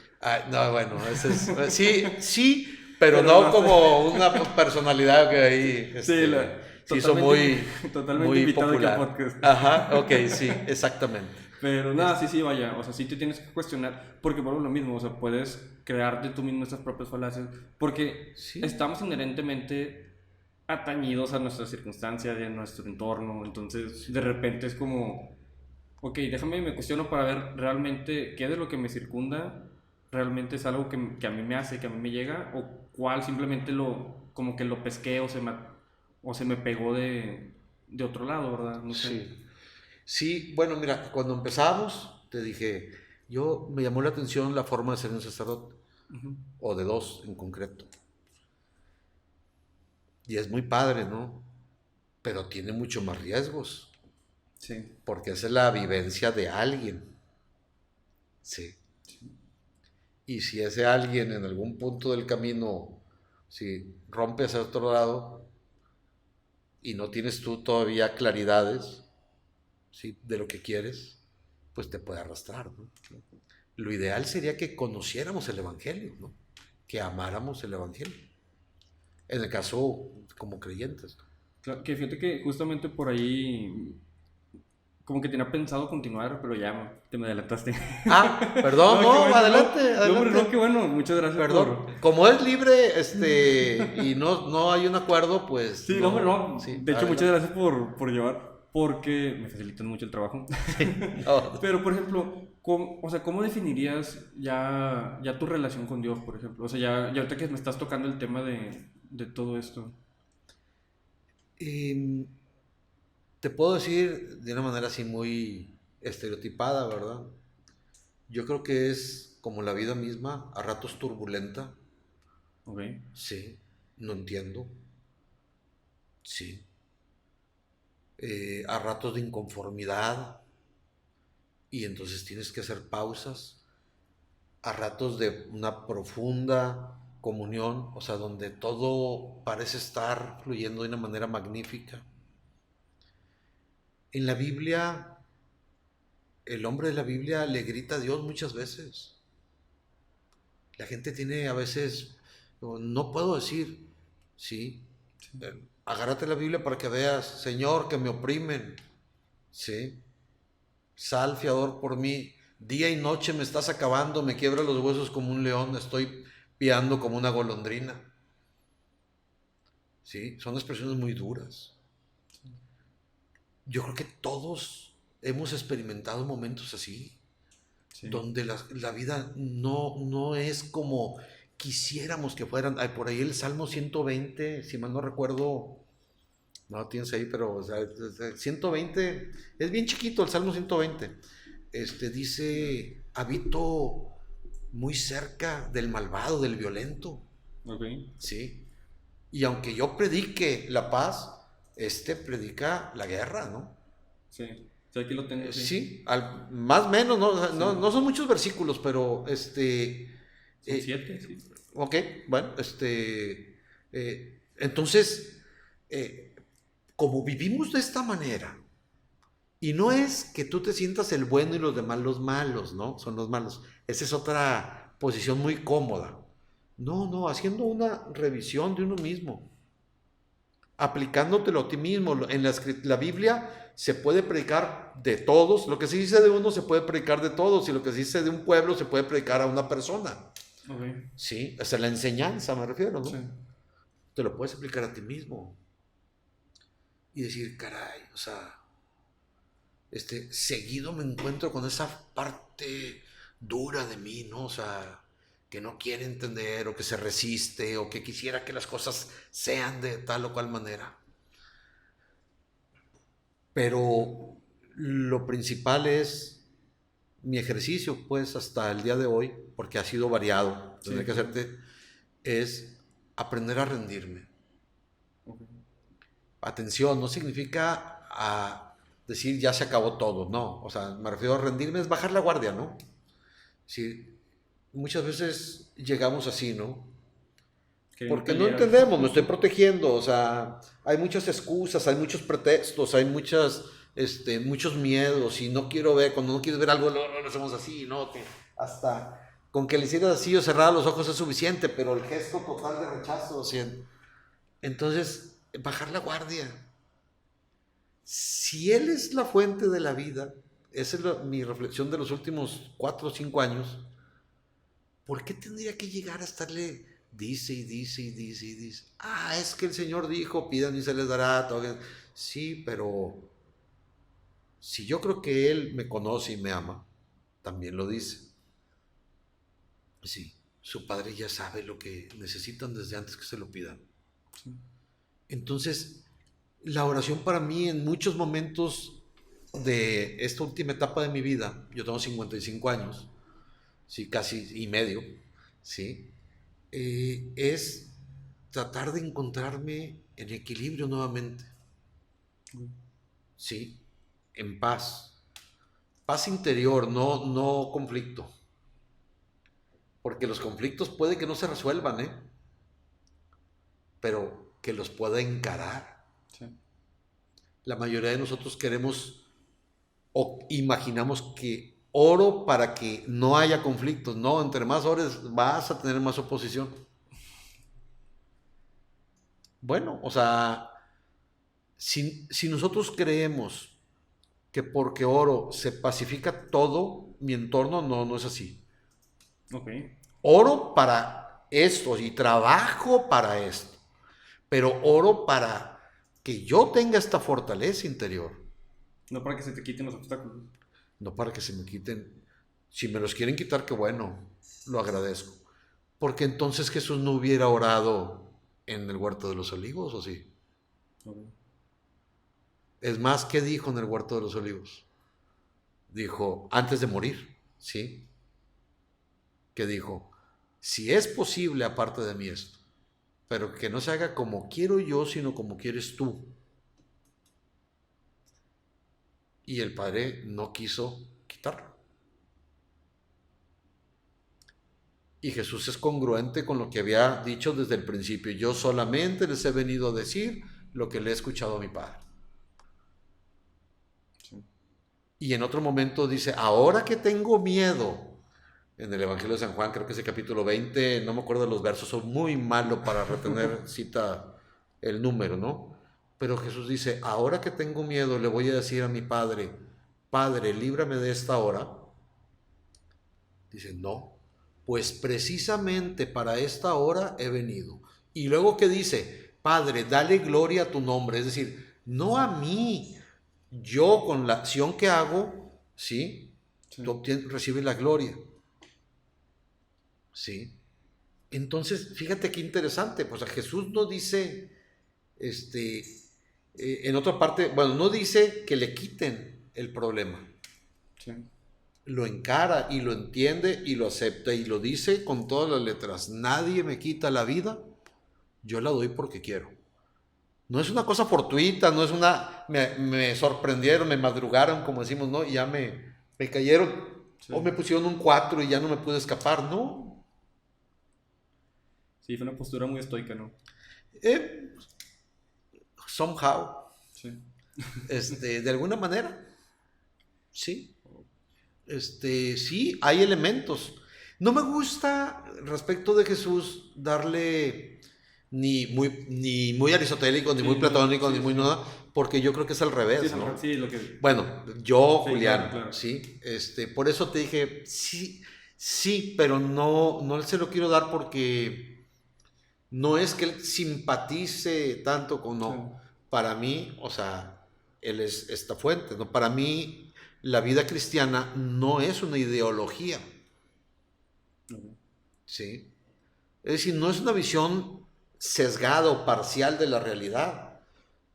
No, bueno, ese es, sí, pero no como una personalidad que ahí se hizo muy popular. Podcast. Ajá, ok, sí, exactamente. Pero nada, sí, vaya, o sea, sí te tienes que cuestionar, porque por lo mismo, o sea, puedes crearte tú mismo estas propias falacias, porque sí, estamos inherentemente atañidos a nuestras circunstancias y a nuestro entorno, entonces de repente es como, ok, déjame y me cuestiono para ver realmente qué de lo que me circunda realmente es algo que a mí me hace, que a mí me llega, o cuál simplemente como que lo pesqué o se me pegó de otro lado, ¿verdad? No sé. Sí. Sí, bueno, mira, cuando empezamos, te dije, me llamó la atención la forma de ser un sacerdote, o de dos en concreto. Y es muy padre, ¿no? Pero tiene mucho más riesgos. Sí. Porque esa es la vivencia de alguien. Sí. Y si ese alguien en algún punto del camino, si rompe hacia otro lado y no tienes tú todavía claridades, ¿sí?, de lo que quieres, pues te puede arrastrar, ¿no? Lo ideal sería que conociéramos el Evangelio, ¿no? Que amáramos el Evangelio. En el caso como creyentes, ¿no? Claro, que fíjate que justamente por ahí como que tenía pensado continuar, pero ya te me adelantaste. Perdón, no, adelante. No, qué bueno, muchas gracias. Perdón, como es libre, y no hay un acuerdo, pues. Sí, no. Sí, de hecho, muchas gracias por llevar, porque me facilitan mucho el trabajo. Sí, no. Pero, por ejemplo, ¿cómo definirías ya tu relación con Dios, por ejemplo? O sea, ya ahorita que me estás tocando el tema de todo esto. Te puedo decir de una manera así muy estereotipada, ¿verdad? Yo creo que es como la vida misma, a ratos turbulenta. Ok. Sí, no entiendo. Sí. A ratos de inconformidad. Y entonces tienes que hacer pausas. A ratos de una profunda comunión, o sea, donde todo parece estar fluyendo de una manera magnífica. En la Biblia, el hombre de la Biblia le grita a Dios muchas veces. La gente tiene a veces, no puedo decir, sí, agárrate la Biblia para que veas, Señor, que me oprimen, sí, sal fiador por mí, día y noche me estás acabando, me quiebra los huesos como un león, estoy piando como una golondrina. Sí, son expresiones muy duras. Yo creo que todos hemos experimentado momentos así, sí, donde la vida no es como quisiéramos que fueran. Por ahí el Salmo 120, si mal no recuerdo, no lo tienes ahí, pero o sea, 120, es bien chiquito el Salmo 120. Dice, habito muy cerca del malvado, del violento. Okay. Sí. Y aunque yo predique la paz, predica la guerra, ¿no? Sí, aquí lo tengo. Sí, más o menos, no son muchos versículos, pero Son 7, sí. Ok, bueno, entonces, como vivimos de esta manera, y no es que tú te sientas el bueno y los demás los malos, ¿no? Son los malos. Esa es otra posición muy cómoda. No, haciendo una revisión de uno mismo, aplicándotelo a ti mismo. En la Biblia se puede predicar de todos, lo que se dice de uno se puede predicar de todos, y lo que se dice de un pueblo se puede predicar a una persona. Okay. Sí, hasta la enseñanza me refiero, ¿no? Sí. Te lo puedes aplicar a ti mismo. Y decir, caray, o sea, seguido me encuentro con esa parte dura de mí, ¿no? O sea, que no quiere entender, o que se resiste, o que quisiera que las cosas sean de tal o cual manera. Pero lo principal es mi ejercicio, pues, hasta el día de hoy, porque ha sido variado, tendré que hacerte, es aprender a rendirme. Okay. Atención, no significa decir ya se acabó todo, no, o sea, me refiero a rendirme, es bajar la guardia, ¿no? Sí, muchas veces llegamos así, ¿no? Porque no entendemos, me estoy protegiendo, o sea, hay muchas excusas, hay muchos pretextos, hay muchos miedos, y no quiero ver, cuando no quieres ver algo, no lo hacemos así, ¿no? Hasta con que le hicieras así o cerrar los ojos es suficiente, pero el gesto total de rechazo, o sea, entonces, bajar la guardia. Si Él es la fuente de la vida, esa es mi reflexión de los últimos 4 o 5 años, ¿por qué tendría que llegar a estarle dice y dice y dice y dice? Es que el Señor dijo, pidan y se les dará. Sí, pero si yo creo que Él me conoce y me ama, también lo dice. Sí, su Padre ya sabe lo que necesitan desde antes que se lo pidan. Sí. Entonces, la oración para mí en muchos momentos de esta última etapa de mi vida, yo tengo 55 años, sí, casi y medio, ¿sí? Es tratar de encontrarme en equilibrio nuevamente, ¿sí? En paz. Paz interior, no conflicto. Porque los conflictos puede que no se resuelvan, pero que los pueda encarar. Sí. La mayoría de nosotros queremos o imaginamos que oro para que no haya conflictos. No, entre más ores vas a tener más oposición. Bueno, o sea, si nosotros creemos que porque oro se pacifica todo mi entorno, no es así. Okay. Oro para esto y trabajo para esto, pero oro para que yo tenga esta fortaleza interior. No para que se te quiten los obstáculos. No para que se me quiten. Si me los quieren quitar, qué bueno, lo agradezco. Porque entonces Jesús no hubiera orado en el huerto de los olivos, ¿o sí? Okay. Es más, ¿qué dijo en el huerto de los olivos? Dijo, antes de morir, ¿sí? ¿Qué dijo? Si es posible, aparte de mí esto, pero que no se haga como quiero yo, sino como quieres tú. Y el Padre no quiso quitarlo. Y Jesús es congruente con lo que había dicho desde el principio. Yo solamente les he venido a decir lo que le he escuchado a mi Padre. Sí. Y en otro momento dice, ahora que tengo miedo, en el Evangelio de San Juan, creo que es el capítulo 20, no me acuerdo de los versos, soy muy malo para retener cita el número, ¿no? Pero Jesús dice, ahora que tengo miedo, le voy a decir a mi Padre, Padre, líbrame de esta hora. Dice, no, pues precisamente para esta hora he venido. Y luego que dice, Padre, dale gloria a tu nombre, es decir, no a mí, yo con la acción que hago, ¿sí? Tú recibes la gloria. ¿Sí? Entonces, fíjate qué interesante, pues a Jesús no dice, en otra parte, bueno, no dice que le quiten el problema. Sí. Lo encara y lo entiende y lo acepta y lo dice con todas las letras. Nadie me quita la vida, yo la doy porque quiero. No es una cosa fortuita, no es me sorprendieron, me madrugaron, como decimos, ¿no? Y ya me cayeron, sí. O me pusieron un 4 y ya no me pude escapar, no. Sí, fue una postura muy estoica, ¿no? Eh, Somehow, Sí. de alguna manera, sí. Sí, hay elementos. No me gusta respecto de Jesús darle ni muy aristotélico, ni Sí, muy platónico, sí, ni muy sí. nada, porque yo creo que es al Sí, revés, es ¿no? sí, lo que... Bueno, yo, Sí, claro, Julián, claro. sí, por eso te dije, sí, sí, pero no se lo quiero dar porque no es que él simpatice tanto con Sí. no. Para mí, o sea, él es esta fuente, ¿no? Para mí, la vida cristiana no es una ideología, Ujú. ¿sí? Es decir, no es una visión sesgada o parcial de la realidad.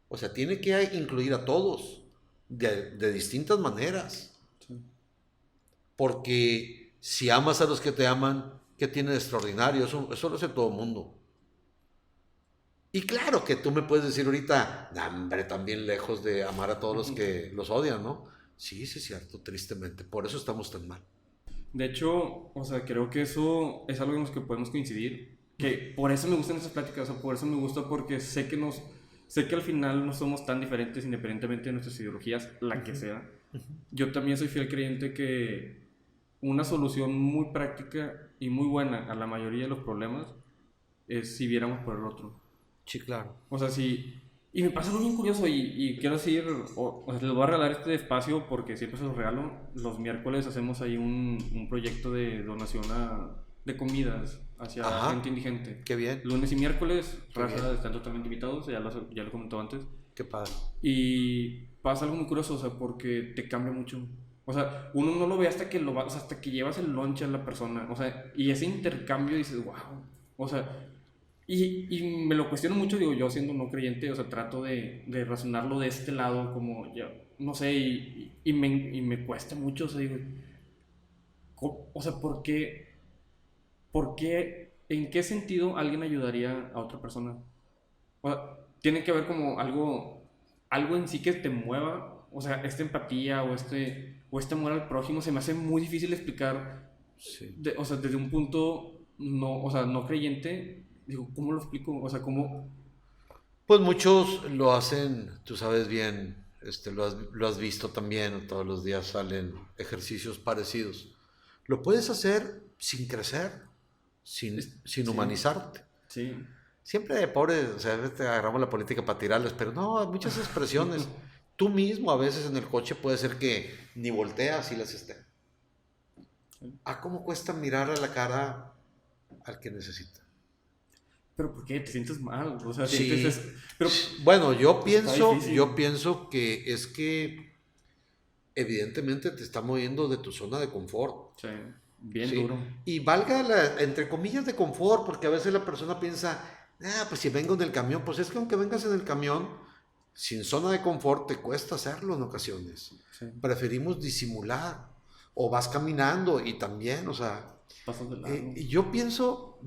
O sea, tiene que incluir a todos de distintas maneras. Sí. Porque si amas a los que te aman, ¿qué tiene de extraordinario? Eso lo hace todo el mundo. Y claro que tú me puedes decir ahorita, "Nah, hombre, también lejos de amar a todos los Ujú. que los odian, ¿no?" Sí, sí es cierto, tristemente. Por eso estamos tan mal. De hecho, o sea, creo que eso es algo en lo que podemos coincidir. Que por eso me gustan esas pláticas, o sea, por eso me gusta porque sé que al final no somos tan diferentes independientemente de nuestras ideologías, la que sea. Yo también soy fiel creyente que una solución muy práctica y muy buena a la mayoría de los problemas es si viéramos por el otro. Sí, claro. O sea, sí. Y me pasa algo bien curioso y quiero decir, o sea, les voy a regalar este espacio porque siempre se los regalo. Los miércoles hacemos ahí un proyecto de donación de comidas hacia gente Ajá, indigente. qué bien, Lunes y miércoles, qué bien, raza, están totalmente invitados, ya lo comentó antes. qué padre. Y pasa algo muy curioso, o sea, porque te cambia mucho. O sea, uno no lo ve hasta que o sea, hasta que llevas el lunch a la persona. O sea, y ese intercambio dices, wow. O sea, y me lo cuestiono mucho, digo, yo siendo no creyente, o sea, trato de razonarlo de este lado, como, ya, no sé, y me cuesta mucho, o sea, digo, o sea, en qué sentido alguien ayudaría a otra persona? O sea, tiene que haber como algo en sí que te mueva, o sea, esta empatía o este amor al prójimo se me hace muy difícil explicar, Sí. o sea, desde un punto no, o sea, no creyente, digo, ¿cómo lo explico? O sea, ¿cómo? Pues muchos lo hacen, tú sabes bien, lo has visto también, todos los días salen ejercicios parecidos. Lo puedes hacer sin crecer, sin Sí, humanizarte. sí. Siempre, pobre, o sea, a veces agarramos la política para tirarles, pero no, hay muchas expresiones. Tú mismo a veces en el coche puede ser que ni volteas y las estén. Ah, cómo cuesta mirar a la cara al que necesita. Pero ¿por qué? Te sientes mal, o sea, Sí, pero bueno, pues, está yo difícil. pienso que es que evidentemente te está moviendo de tu zona de confort, Sí, bien ¿sí? duro. Y valga entre comillas de confort, porque a veces la persona piensa, ah, pues si vengo en el camión, pues es que aunque vengas en el camión, sin zona de confort te cuesta hacerlo en ocasiones. Sí, Preferimos disimular o vas caminando y también, o sea, pasas de largo. y yo pienso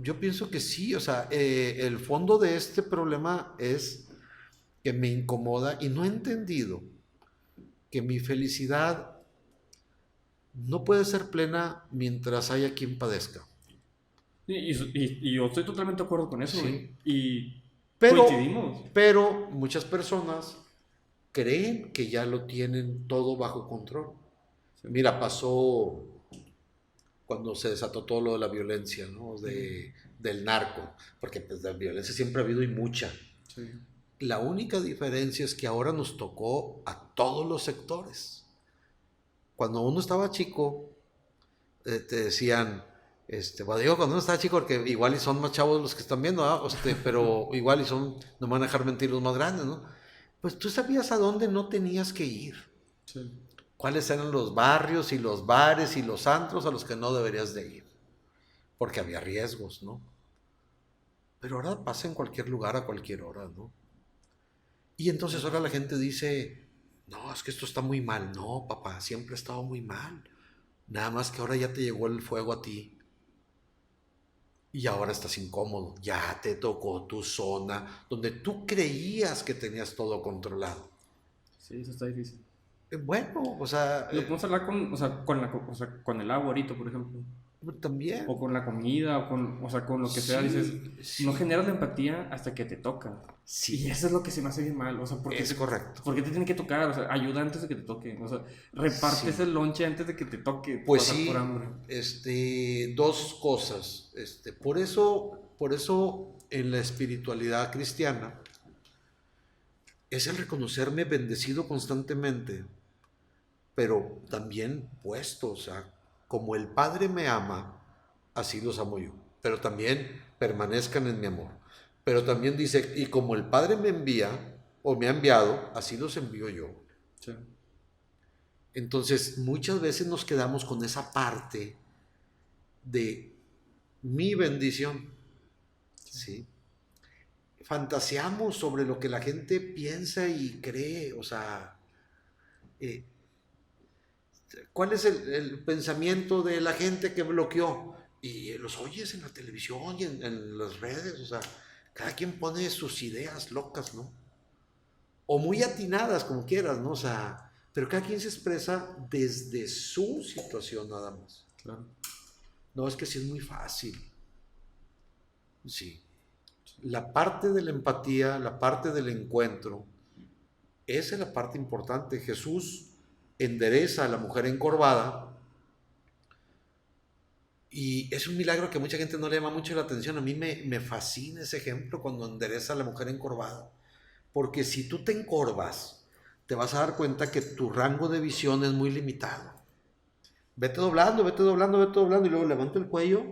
que sí, o sea, el fondo de este problema es que me incomoda y no he entendido que mi felicidad no puede ser plena mientras haya quien padezca. Y yo estoy totalmente de acuerdo con eso, ¿eh? Sí, Y pero, coincidimos. pero muchas personas creen que ya lo tienen todo bajo control. Sí, Mira, pasó cuando se desató todo lo de la violencia, ¿no? ujú, Del narco, porque pues de violencia siempre ha habido y mucha. sí, La única diferencia es que ahora nos tocó a todos los sectores. Cuando uno estaba chico, te decían, bueno, digo cuando uno estaba chico, porque igual y son más chavos los que están viendo, ¿ah? Pero igual y son, no me van a dejar mentir los más grandes, ¿no? Pues tú sabías a dónde no tenías que ir, sí. cuáles eran los barrios y los bares y los antros a los que no deberías de ir, porque había riesgos, ¿no? Pero ahora pasa en cualquier lugar a cualquier hora, ¿no? Y entonces ahora la gente dice, no, es que esto está muy mal. No, papá, siempre ha estado muy mal. Nada más que ahora ya te llegó el fuego a ti y ahora estás incómodo. Ya te tocó tu zona donde tú creías que tenías todo controlado. Sí, eso está difícil. Bueno, o sea, Lo podemos hablar con, o sea, con el agua ahorita, por ejemplo. También. O con la comida, o sea, con lo que sea, dices, Sí. no generas la empatía hasta que te toca. Sí. Y eso es lo que se me hace bien mal, o sea, Es correcto. ¿por qué te tiene que tocar? O sea, ayuda antes de que te toque, o sea, reparte Sí. ese lonche antes de que te toque Pues pasar sí, por hambre. dos cosas. Por eso en la espiritualidad cristiana es el reconocerme bendecido constantemente, pero también puesto, o sea, como el Padre me ama, así los amo yo. Pero también permanezcan en mi amor. Pero también dice, y como el Padre me envía o me ha enviado, así los envío yo. Sí. Entonces, muchas veces nos quedamos con esa parte de mi bendición, ¿sí? Fantaseamos sobre lo que la gente piensa y cree, o sea, eh, ¿cuál es el pensamiento de la gente que bloqueó? Y los oyes en la televisión y en las redes, o sea, cada quien pone sus ideas locas, ¿no? O muy atinadas, como quieras, ¿no? O sea, pero cada quien se expresa desde su situación nada más. Claro. No, es que sí es muy fácil. Sí. La parte de la empatía, la parte del encuentro, esa es la parte importante. Jesús endereza a la mujer encorvada y es un milagro que mucha gente no le llama mucho la atención. A mí me fascina ese ejemplo cuando endereza a la mujer encorvada. Porque si tú te encorvas, te vas a dar cuenta que tu rango de visión es muy limitado. Vete doblando, vete doblando, vete doblando y luego levanta el cuello,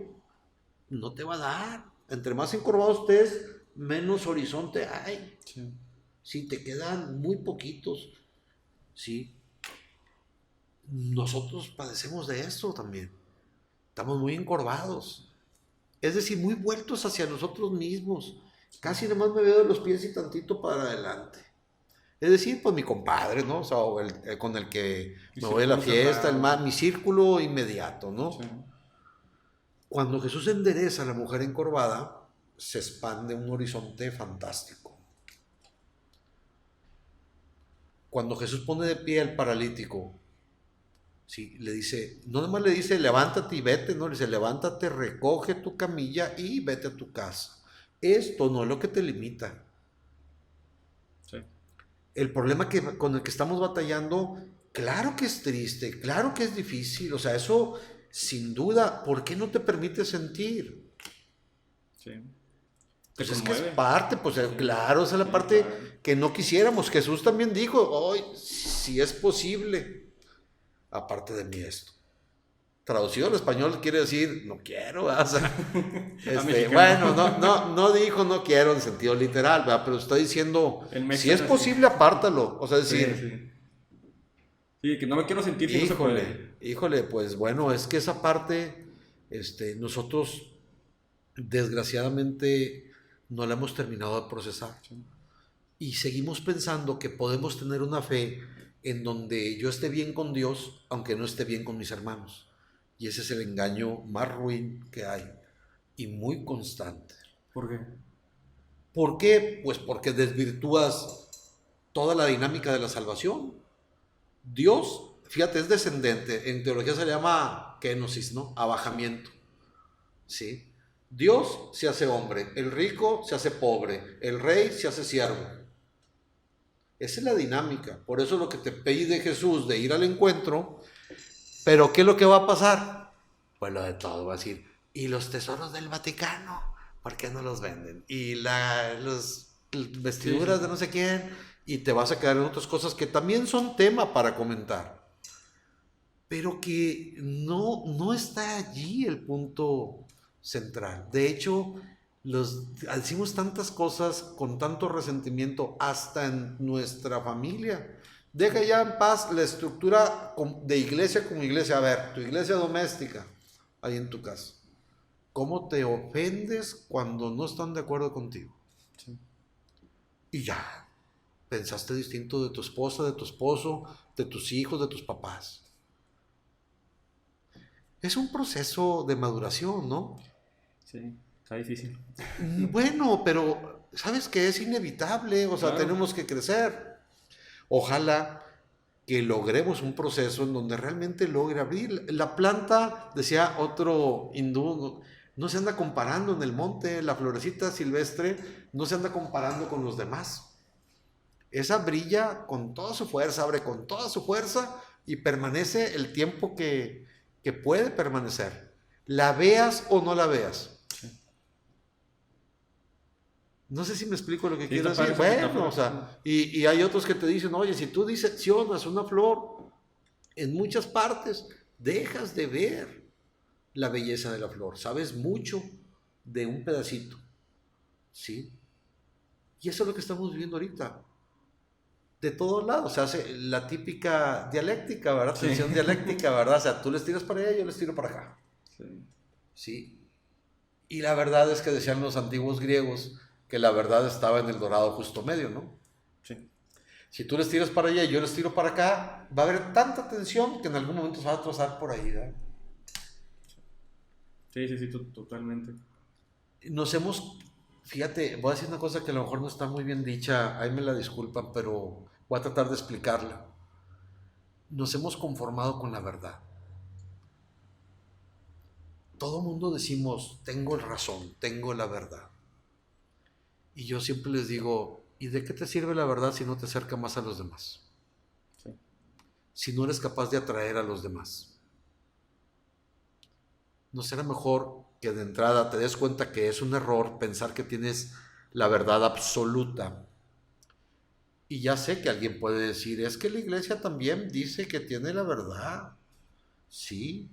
no te va a dar. Entre más encorvado estés, menos horizonte hay. Sí. Sí, te quedan muy poquitos. Sí. Nosotros padecemos de esto también. Estamos muy encorvados. Es decir, muy vueltos hacia nosotros mismos. Casi nomás me veo de los pies y tantito para adelante. Es decir, pues mi compadre, ¿no? O sea, con el que Mi me voy a la círculo fiesta, cerrado. mi círculo inmediato, ¿no? Sí. Cuando Jesús endereza a la mujer encorvada, se expande un horizonte fantástico. Cuando Jesús pone de pie al paralítico, sí, le dice, no nomás le dice levántate y vete, no, le dice levántate, recoge tu camilla y vete a tu casa. Esto no es lo que te limita. Sí. El problema con el que estamos batallando, claro que es triste, claro que es difícil, o sea, eso sin duda, ¿por qué no te permite sentir? Sí. Pues Te es que es conmueve. parte, pues Sí. claro, esa es la Sí, parte claro. que no quisiéramos. Jesús también dijo, hoy, si es posible, aparte de mí esto. Traducido al español quiere decir, no quiero, ¿verdad? O sea, Mexicano. bueno, no dijo no quiero en sentido literal, ¿verdad? Pero está diciendo, El si es Mexa, sí. posible, apártalo. O sea, Sí, decir, sí. Sí, que no me quiero sentir si no se puede. híjole, pues bueno, es que esa parte, nosotros desgraciadamente no la hemos terminado de procesar. Sí. Y seguimos pensando que podemos tener una fe en donde yo esté bien con Dios, aunque no esté bien con mis hermanos. Y ese es el engaño más ruin que hay y muy constante. ¿Por qué? ¿Por qué? Pues porque desvirtúas toda la dinámica de la salvación. Dios, fíjate, es descendente. En teología se llama kenosis, ¿no? Abajamiento. ¿Sí? Dios se hace hombre, el rico se hace pobre, el rey se hace siervo. Esa es la dinámica. Por eso lo que te pide Jesús de ir al encuentro. Pero ¿qué es lo que va a pasar? Pues lo de todo, va a decir, ¿y los tesoros del Vaticano? ¿Por qué no los venden? Y las vestiduras de no sé quién. Y te vas a quedar en otras cosas que también son tema para comentar. Pero que no está allí el punto central. De hecho, decimos tantas cosas con tanto resentimiento hasta en nuestra familia. Deja ya en paz la estructura de iglesia como iglesia. A ver, tu iglesia doméstica, ahí en tu casa. ¿Cómo te ofendes cuando no están de acuerdo contigo? Sí. Y ya, pensaste distinto de tu esposa, de tu esposo, de tus hijos, de tus papás. Es un proceso de maduración, ¿no? Sí, está difícil. Bueno, pero sabes que es inevitable, o sea, Claro. tenemos que crecer. Ojalá que logremos un proceso en donde realmente logre abrir. La planta, decía otro hindú, no se anda comparando en el monte, la florecita silvestre no se anda comparando con los demás. Esa brilla con toda su fuerza, abre con toda su fuerza y permanece el tiempo que puede permanecer. La veas o no la veas. Sí. No sé si me explico lo que Sí, quiero está decir. padre esa Bueno, o metáfora. sea, y hay otros que te dicen, oye, si tú diseccionas una flor en muchas partes, dejas de ver la belleza de la flor. Sabes mucho de un pedacito. ¿Sí? Y eso es lo que estamos viviendo ahorita. De todos lados, se hace la típica dialéctica, ¿verdad? Sí. Tensión dialéctica, ¿verdad? O sea, tú les tiras para allá, yo les tiro para acá. Sí. ¿Sí? Y la verdad es que decían los antiguos griegos que la verdad estaba en el dorado justo medio, ¿no? Sí. Si tú les tiras para allá y yo les tiro para acá, va a haber tanta tensión que en algún momento se va a trozar por ahí, ¿verdad? Sí, sí, sí, totalmente. Nos hemos, fíjate, voy a decir una cosa que a lo mejor no está muy bien dicha, ahí me la disculpan, pero voy a tratar de explicarla. Nos hemos conformado con la verdad. Todo mundo decimos, tengo razón, tengo la verdad. Y yo siempre les digo, ¿y de qué te sirve la verdad si no te acerca más a los demás? Sí. Si no eres capaz de atraer a los demás. ¿No será mejor que de entrada te des cuenta que es un error pensar que tienes la verdad absoluta? Y ya sé que alguien puede decir, es que la iglesia también dice que tiene la verdad. Sí,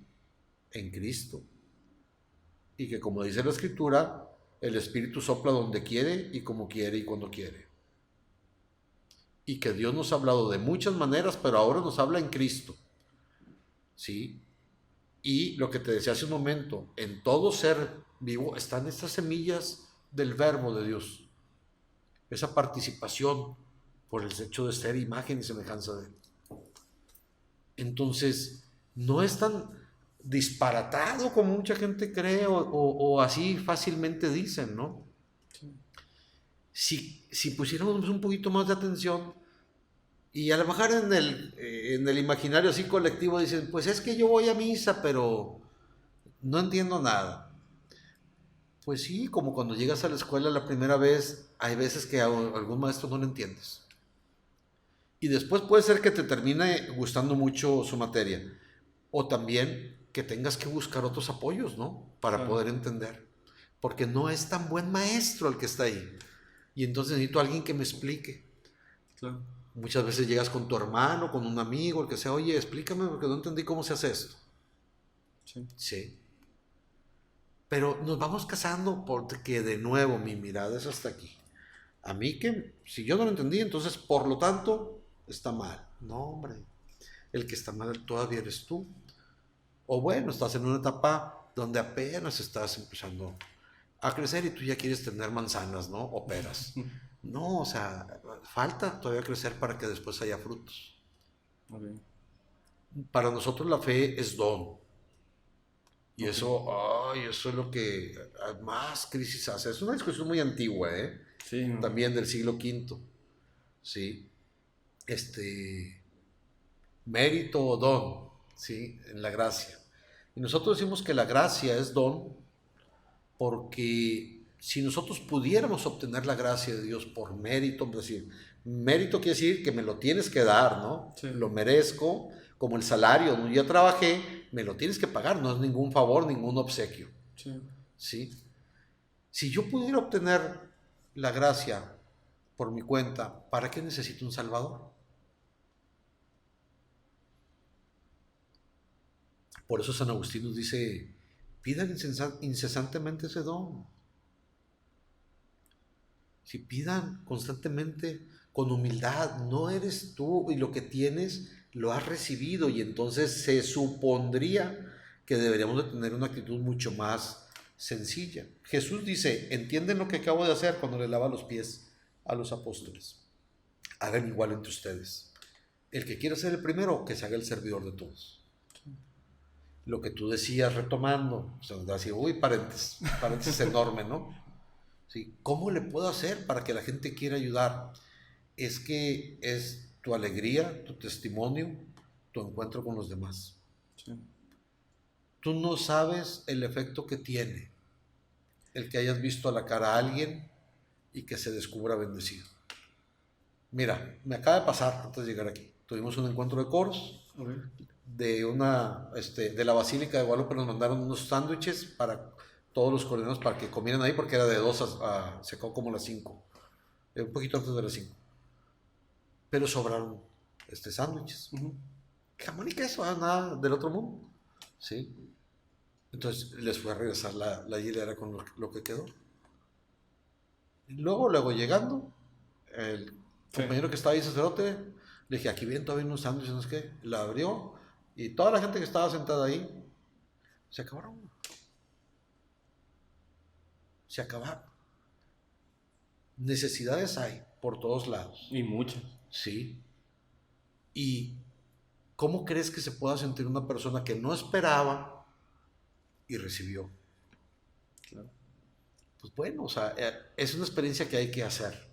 en Cristo. Y que como dice la Escritura, el Espíritu sopla donde quiere y como quiere y cuando quiere. Y que Dios nos ha hablado de muchas maneras, pero ahora nos habla en Cristo. ¿Sí? Y lo que te decía hace un momento, en todo ser vivo están estas semillas del verbo de Dios. Esa participación por el hecho de ser imagen y semejanza de Él. Entonces, no es tan disparatado como mucha gente cree o así fácilmente dicen, ¿no? Si pusiéramos un poquito más de atención y a lo mejor en el imaginario así colectivo dicen, pues es que yo voy a misa, pero no entiendo nada. Pues sí, como cuando llegas a la escuela la primera vez, hay veces que a algún maestro no le entiendes. Y después puede ser que te termine gustando mucho su materia. O también que tengas que buscar otros apoyos, ¿no? Para poder entender. Porque no es tan buen maestro el que está ahí. Y entonces necesito a alguien que me explique. Claro. Muchas veces llegas con tu hermano, con un amigo, el que sea, oye, explícame porque no entendí cómo se hace esto. Sí. Sí. Pero nos vamos casando porque de nuevo mi mirada es hasta aquí. A mí que, si yo no lo entendí, entonces por lo tanto está mal. No, hombre, el que está mal todavía eres tú. O bueno, estás en una etapa donde apenas estás empezando a crecer y tú ya quieres tener manzanas, ¿no? O peras. No, o sea, falta todavía crecer para que después haya frutos. Okay. Para nosotros la fe es don. Y eso es lo que más crisis hace. Es una discusión muy antigua, ¿eh? Sí, no. También del siglo V. ¿Sí? Mérito o don, ¿sí? En la gracia. Y nosotros decimos que la gracia es don porque si nosotros pudiéramos obtener la gracia de Dios por mérito, es decir, mérito quiere decir que me lo tienes que dar, ¿no? Sí. Lo merezco, como el salario, ¿no? Yo trabajé, me lo tienes que pagar, no es ningún favor, ningún obsequio. Sí. ¿Sí? Si yo pudiera obtener la gracia por mi cuenta, ¿para qué necesito un Salvador? Por eso San Agustín nos dice, pidan incesantemente ese don. Si pidan constantemente con humildad, no eres tú y lo que tienes lo has recibido y entonces se supondría que deberíamos de tener una actitud mucho más sencilla. Jesús dice, ¿entienden lo que acabo de hacer cuando le lava los pies a los apóstoles? Hagan igual entre ustedes. El que quiera ser el primero, que se haga el servidor de todos. Lo que tú decías retomando, o sea, así, uy, paréntesis enorme, ¿no? ¿Sí? ¿Cómo le puedo hacer para que la gente quiera ayudar? Es que es tu alegría, tu testimonio, tu encuentro con los demás. Sí. Tú no sabes el efecto que tiene el que hayas visto a la cara a alguien y que se descubra bendecido. Mira, me acaba de pasar antes de llegar aquí. Tuvimos un encuentro de coros. Okay. De la Basílica de Guadalupe nos mandaron unos sándwiches para todos los coordinados para que comieran ahí porque era de 2 se acabó como a las 5, un poquito antes de las 5. Pero sobraron sándwiches. Jamón y queso, nada del otro mundo. ¿Sí? Entonces les fue a regresar la hielera con lo que quedó. Y luego llegando, el compañero que estaba ahí, sacerdote, le dije, aquí vienen todavía unos sándwiches, no sé qué. La abrió y toda la gente que estaba sentada ahí, se acabaron. Se acabaron. Necesidades hay por todos lados. Y muchas. Sí. ¿Y cómo crees que se pueda sentir una persona que no esperaba y recibió? Claro. Pues bueno, o sea, es una experiencia que hay que hacer.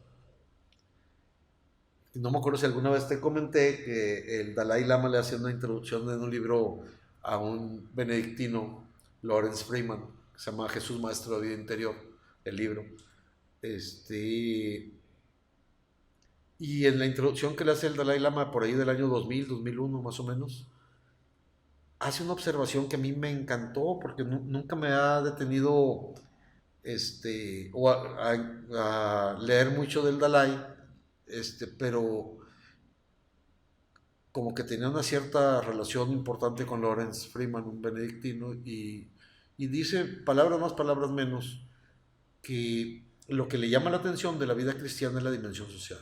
No me acuerdo si alguna vez te comenté que el Dalai Lama le hacía una introducción en un libro a un benedictino, Lawrence Freeman, que se llama Jesús Maestro de Vida Interior, el libro. Y en la introducción que le hace el Dalai Lama por ahí del año 2000, 2001 más o menos, hace una observación que a mí me encantó porque nunca me ha detenido a leer mucho del Dalai, pero como que tenía una cierta relación importante con Lawrence Freeman, un benedictino, y dice, palabras más, palabras menos, que lo que le llama la atención de la vida cristiana es la dimensión social.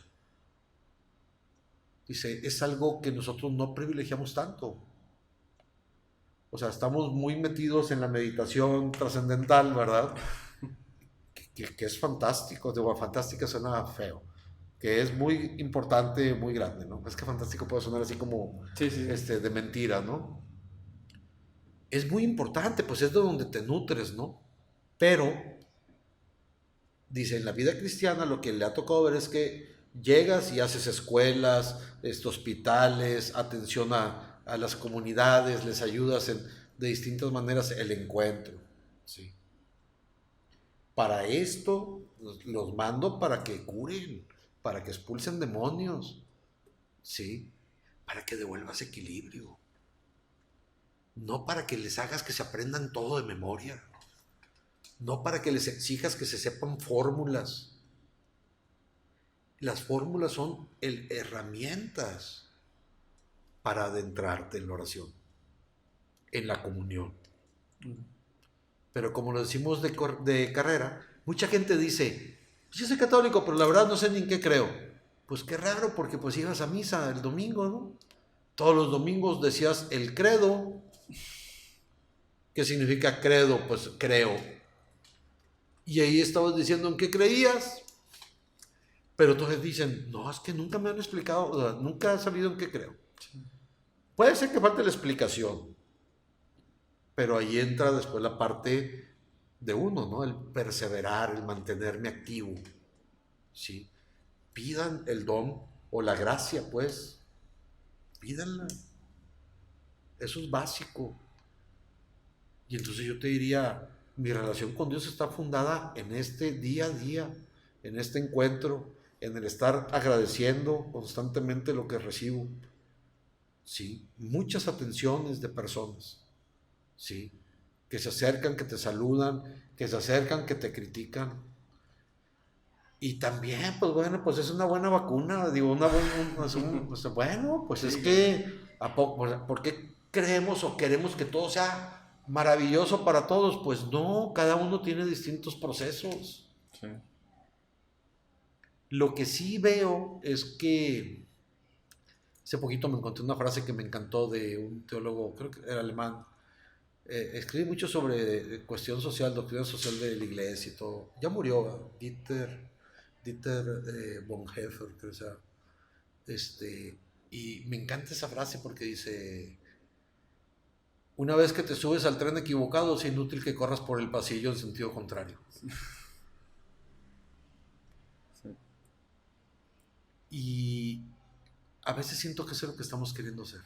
Dice, es algo que nosotros no privilegiamos tanto. O sea, estamos muy metidos en la meditación trascendental, ¿verdad? Que es fantástico, digo, fantástica suena feo, que es muy importante, muy grande, ¿no? Es que fantástico puede sonar así como Sí. de mentira, ¿no? Es muy importante, pues es de donde te nutres, ¿no? Pero, dice, en la vida cristiana lo que le ha tocado ver es que llegas y haces escuelas, hospitales, atención a las comunidades, les ayudas de distintas maneras el encuentro, ¿sí? Para esto los mando para que curen, para que expulsen demonios, ¿sí? Para que devuelvas equilibrio. No para que les hagas que se aprendan todo de memoria. No para que les exijas que se sepan fórmulas. Las fórmulas son herramientas para adentrarte en la oración, en la comunión. Pero como lo decimos de carrera, mucha gente dice, yo soy católico, pero la verdad no sé ni en qué creo. Pues qué raro, porque pues ibas a misa el domingo, ¿no? Todos los domingos decías el credo. ¿Qué significa credo? Pues creo. Y ahí estabas diciendo en qué creías. Pero entonces dicen, no, es que nunca me han explicado, o sea, nunca he sabido en qué creo. Puede ser que falte la explicación, pero ahí entra después la parte de uno, ¿no? El perseverar, el mantenerme activo, ¿sí? Pidan el don o la gracia, pues, pídanla. Eso es básico. Y entonces yo te diría, mi relación con Dios está fundada en este día a día, en este encuentro, en el estar agradeciendo constantemente lo que recibo. Sí, muchas atenciones de personas, sí, que se acercan, que te saludan, que se acercan, que te critican. Y también, pues bueno, pues es una buena vacuna, digo, bueno, pues es que, ¿por qué creemos o queremos que todo sea maravilloso para todos? Pues no, cada uno tiene distintos procesos. Sí. Lo que sí veo es que hace poquito me encontré una frase que me encantó de un teólogo, creo que era alemán. Escribí mucho sobre cuestión social, doctrina social de la iglesia y todo. Ya murió, Dieter Bonhoeffer, creo que sea. Y me encanta esa frase porque dice, una vez que te subes al tren equivocado, es inútil que corras por el pasillo en sentido contrario. Sí. Y a veces siento que eso es lo que estamos queriendo hacer.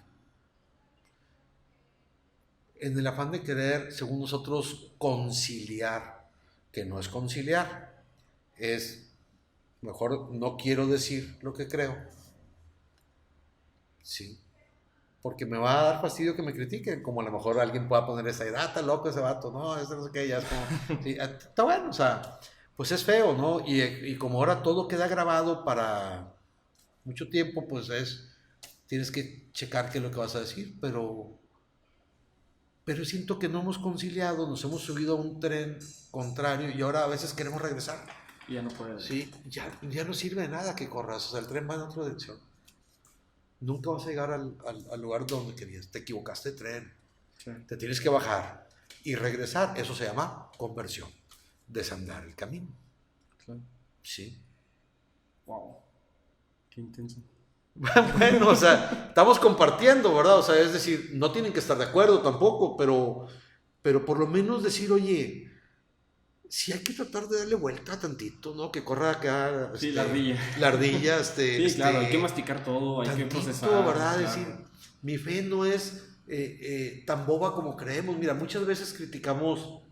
En el afán de querer, según nosotros, conciliar, que no es conciliar, es, mejor no quiero decir lo que creo, sí, porque me va a dar fastidio que me critiquen, como a lo mejor alguien pueda poner esa idea, está loco ese vato, no, eso no sé qué, ya es como, sí, está bueno, o sea, pues es feo, ¿no? Y como ahora todo queda grabado para mucho tiempo, pues tienes que checar qué es lo que vas a decir, pero siento que no hemos conciliado, nos hemos subido a un tren contrario y ahora a veces queremos regresar. Y ya no puedes. Sí, ya no sirve de nada que corras, o sea, el tren va en otra dirección. Nunca vas a llegar al lugar donde querías, te equivocaste de tren, Sí. te tienes que bajar y regresar, eso se llama conversión, desandar el camino. Claro. Sí. Wow. Qué intenso. Bueno, o sea, estamos compartiendo, ¿verdad? O sea, es decir, no tienen que estar de acuerdo tampoco, pero por lo menos decir, oye, sí hay que tratar de darle vuelta tantito, ¿no? Que corra acá. Sí, la ardilla. La ardilla, Sí, claro, hay que masticar todo, hay que tantito, procesar. ¿verdad? Claro. Decir, mi fe no es tan boba como creemos. Mira, muchas veces criticamos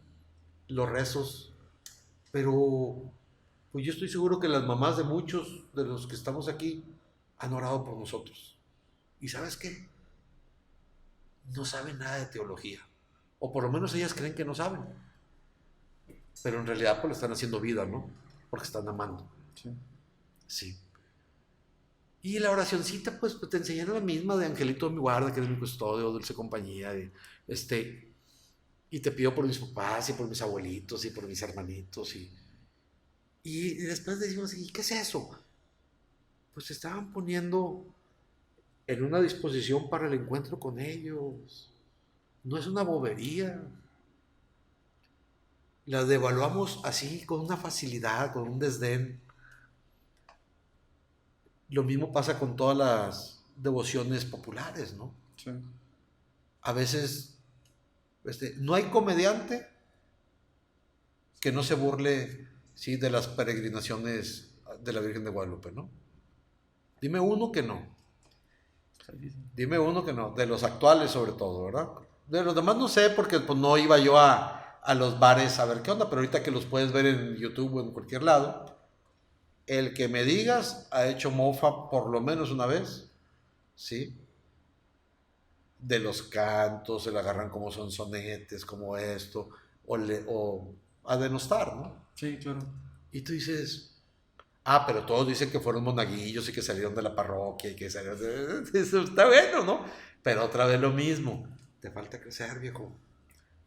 los rezos, pero pues yo estoy seguro que las mamás de muchos de los que estamos aquí han orado por nosotros. ¿Y sabes qué? No saben nada de teología. O por lo menos ellas creen que no saben. Pero en realidad pues lo están haciendo vida, ¿no? Porque están amando. Sí. Sí. Y la oracioncita, pues te enseñan la misma de Angelito de mi guarda, que eres mi custodio, dulce compañía. Y te pido por mis papás y por mis abuelitos y por mis hermanitos. Y después decimos, ¿y qué es eso? Pues se estaban poniendo en una disposición para el encuentro con ellos. No es una bobería. La devaluamos así, con una facilidad, con un desdén. Lo mismo pasa con todas las devociones populares, ¿no? Sí. A veces no hay comediante que no se burle, sí, de las peregrinaciones de la Virgen de Guadalupe, ¿no? Dime uno que no. Dime uno que no. De los actuales sobre todo, ¿verdad? De los demás no sé porque pues, no iba yo a los bares a ver qué onda, pero ahorita que los puedes ver en YouTube o en cualquier lado, el que me digas ha hecho mofa por lo menos una vez, ¿sí? De los cantos, se le agarran como son sonetes, como esto, o a denostar, ¿no? Sí, claro. Y tú dices, pero todos dicen que fueron monaguillos y que salieron de la parroquia y que salieron de... Eso está bueno, ¿no? Pero otra vez lo mismo, te falta crecer, viejo.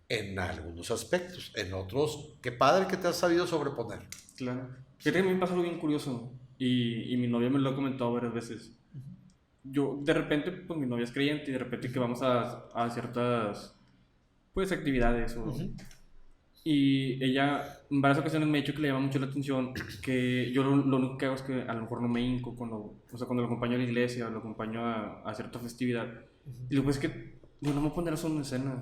En algunos aspectos, en otros, qué padre que te has sabido sobreponer. Claro. Fíjate que a mí me pasa algo bien curioso y mi novia me lo ha comentado varias veces. Yo, de repente, pues mi novia es creyente y de repente que vamos a ciertas, pues, actividades y ella en varias ocasiones me ha dicho que le llama mucho la atención que yo lo único que hago es que a lo mejor no me hinco cuando lo acompaño a la iglesia o lo acompaño a cierta festividad. Y luego es que yo no me voy a poner a hacer una escena.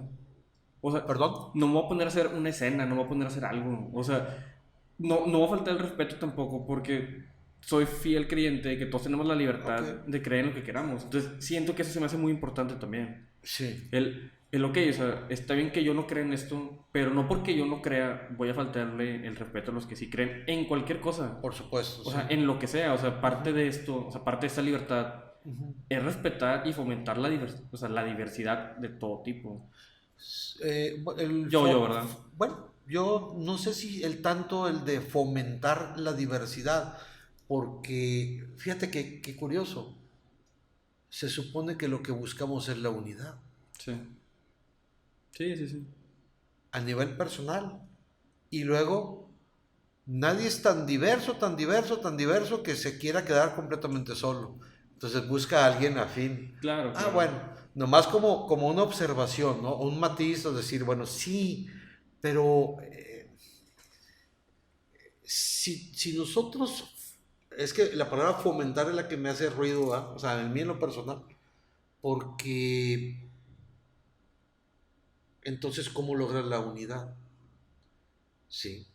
O sea, ¿Perdón? no me voy a poner a hacer una escena, no me voy a poner a hacer algo. O sea, no va a faltar el respeto tampoco porque soy fiel creyente de que todos tenemos la libertad de creer en lo que queramos. Entonces, siento que eso se me hace muy importante también. Sí. El ok, o sea, está bien que yo no crea en esto, pero no porque yo no crea voy a faltarle el respeto a los que sí creen en cualquier cosa. Por supuesto. O sea, en lo que sea, o sea, parte de esto, o sea, parte de esta libertad es respetar y fomentar la diversidad de todo tipo. Yo, ¿verdad? Bueno, yo no sé si el de fomentar la diversidad, porque fíjate que curioso, se supone que lo que buscamos es la unidad Sí. Sí, sí, sí. a nivel personal. Y luego, nadie es tan diverso, tan diverso, tan diverso que se quiera quedar completamente solo. Entonces busca a alguien afín. Claro, claro. Bueno, nomás como una observación, ¿no? Un matiz, o decir, bueno, sí, pero si nosotros, es que la palabra fomentar es la que me hace ruido, ¿verdad? O sea, en mí en lo personal, porque entonces, ¿cómo lograr la unidad? Sí.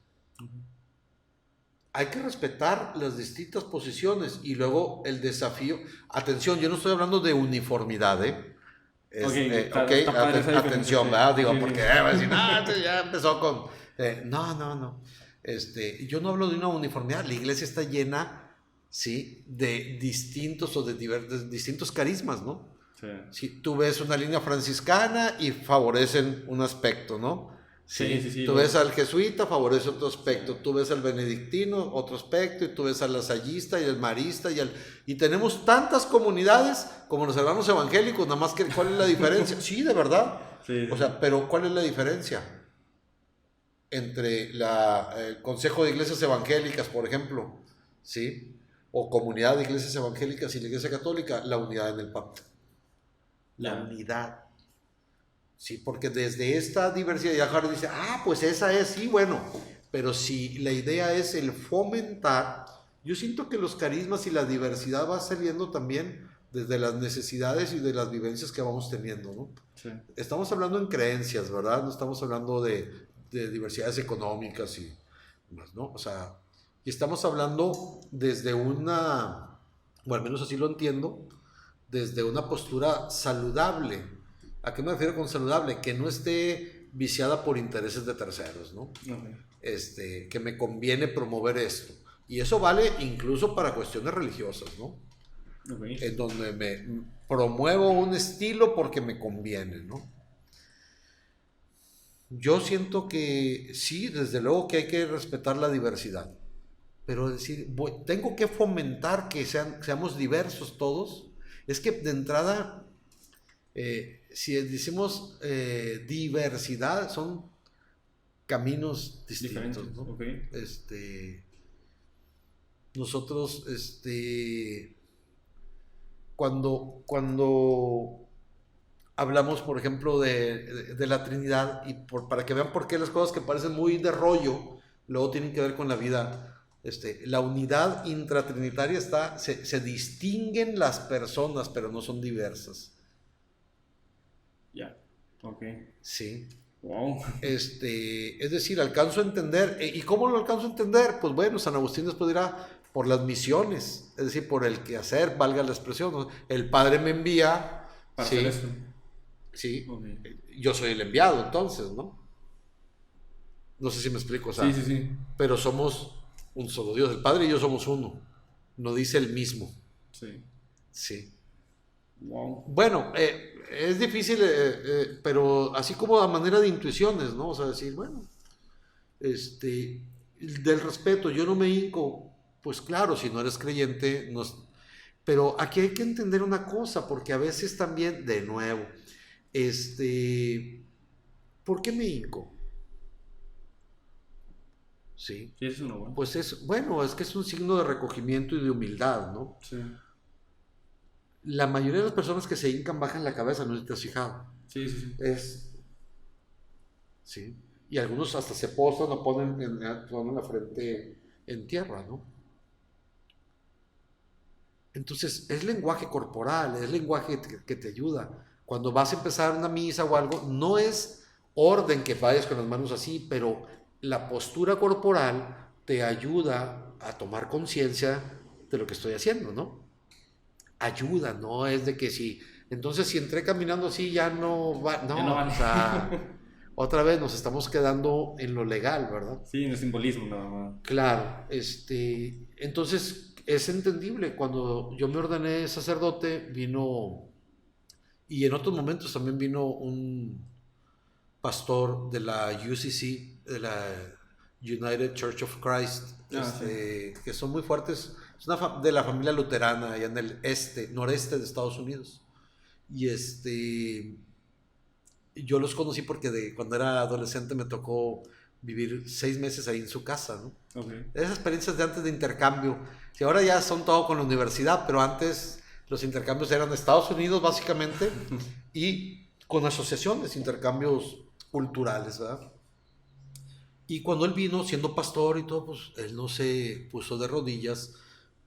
hay que respetar las distintas posiciones y luego el desafío. Atención, yo no estoy hablando de uniformidad, ¿eh? Está padre esa Atención, diferencia, ¿verdad? Digo, sí. porque va a decir, ya empezó con... no. Yo no hablo de una uniformidad. La iglesia está llena, ¿sí? De distintos o de distintos carismas, ¿no? Sí. Si tú ves una línea franciscana y favorecen un aspecto, ¿no? Sí. Tú ves al jesuita, favorece otro aspecto. Tú ves al benedictino, otro aspecto. Y tú ves al lasallista y al marista. Y tenemos tantas comunidades como los hermanos evangélicos, nada más que ¿cuál es la diferencia? Sí, de verdad. Sí. O sea, pero ¿cuál es la diferencia? Entre el Consejo de Iglesias Evangélicas, por ejemplo, ¿sí? O Comunidad de Iglesias Evangélicas y la Iglesia Católica, la unidad en el pacto. La unidad. Sí, porque desde esta diversidad ya Harry dice, pues esa es, sí, bueno, pero si la idea es el fomentar, yo siento que los carismas y la diversidad va saliendo también desde las necesidades y de las vivencias que vamos teniendo, ¿no? Sí. Estamos hablando en creencias, ¿verdad? No estamos hablando de diversidades económicas y más, ¿no? O sea, y estamos hablando desde una, o al menos así lo entiendo, desde una postura saludable. ¿A qué me refiero con saludable? Que no esté viciada por intereses de terceros, ¿no? Okay. Que me conviene promover esto. Y eso vale incluso para cuestiones religiosas, ¿no? Okay. En donde me promuevo un estilo porque me conviene, ¿no? Yo siento que sí, desde luego que hay que respetar la diversidad, pero decir, tengo que fomentar que seamos diversos todos. Es que de entrada, si decimos diversidad, son caminos distintos, ¿no? Okay. Nosotros, cuando hablamos, por ejemplo, de la Trinidad, y para que vean por qué las cosas que parecen muy de rollo, luego tienen que ver con la vida. La unidad intratrinitaria se distinguen las personas, pero no son diversas. Ya. Okay. Sí. Wow. Es decir, alcanzo a entender. ¿Y cómo lo alcanzo a entender? Pues bueno, San Agustín después dirá, por las misiones, es decir, por el quehacer, valga la expresión, ¿no? El Padre me envía. Para sí, hacer esto. sí. Okay. Yo soy el enviado, entonces, ¿no? No sé si me explico, o sea, Sí. pero somos un solo Dios. El Padre y yo somos uno. No dice el mismo. Sí. Sí. Wow. Bueno, es difícil, pero así como a manera de intuiciones, ¿no? O sea, decir, bueno, del respeto, yo no me hinco, pues claro, si no eres creyente, no, pero aquí hay que entender una cosa, porque a veces también, de nuevo, ¿por qué me hinco? Sí. Sí, eso es uno bueno. Pues es que es un signo de recogimiento y de humildad, ¿no? Sí. La mayoría de las personas que se hincan bajan la cabeza, ¿no te has fijado? Sí. Sí. Y algunos hasta se postran o ponen la frente en tierra, ¿no? Entonces, es lenguaje corporal, es lenguaje que te ayuda. Cuando vas a empezar una misa o algo, no es orden que vayas con las manos así, pero la postura corporal te ayuda a tomar conciencia de lo que estoy haciendo, ¿no? Ayuda, no es de que entonces si entré caminando así ya no va, no, no vale. O sea, otra vez nos estamos quedando en lo legal, ¿verdad? Sí, en el simbolismo nada más. Claro, entonces es entendible, cuando yo me ordené sacerdote vino, y en otros momentos también vino un pastor de la UCC, de la United Church of Christ, Sí. que son muy fuertes, es de la familia luterana allá en el noreste de Estados Unidos. Y yo los conocí porque cuando era adolescente me tocó vivir 6 meses ahí en su casa, ¿no? Okay. Esas experiencias de antes de intercambio, que ahora ya son todo con la universidad, pero antes los intercambios eran de Estados Unidos básicamente y con asociaciones, intercambios culturales, ¿verdad? Y cuando él vino siendo pastor y todo, pues él no se puso de rodillas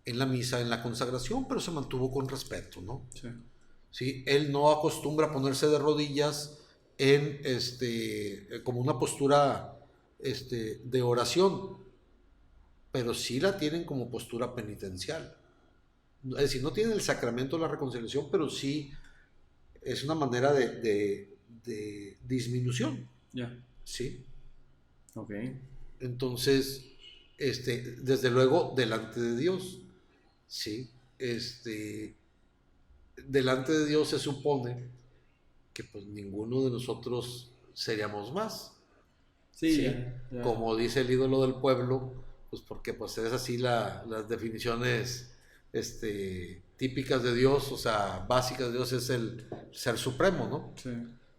en la misa, en la consagración, pero se mantuvo con respeto, ¿no? Sí. ¿Sí? Él no acostumbra a ponerse de rodillas en como una postura de oración. pero sí la tienen como postura penitencial. Es decir, no tienen el sacramento de la reconciliación, pero sí es una manera de disminución. Ya. ¿Sí? Ok. Entonces, desde luego, delante de Dios, ¿sí? Delante de Dios se supone que pues ninguno de nosotros seríamos más. Sí, ¿Sí? ya. Como dice el ídolo del pueblo, pues porque pues es así las definiciones típicas de Dios, o sea, básicas de Dios, es el ser supremo, ¿no? Sí.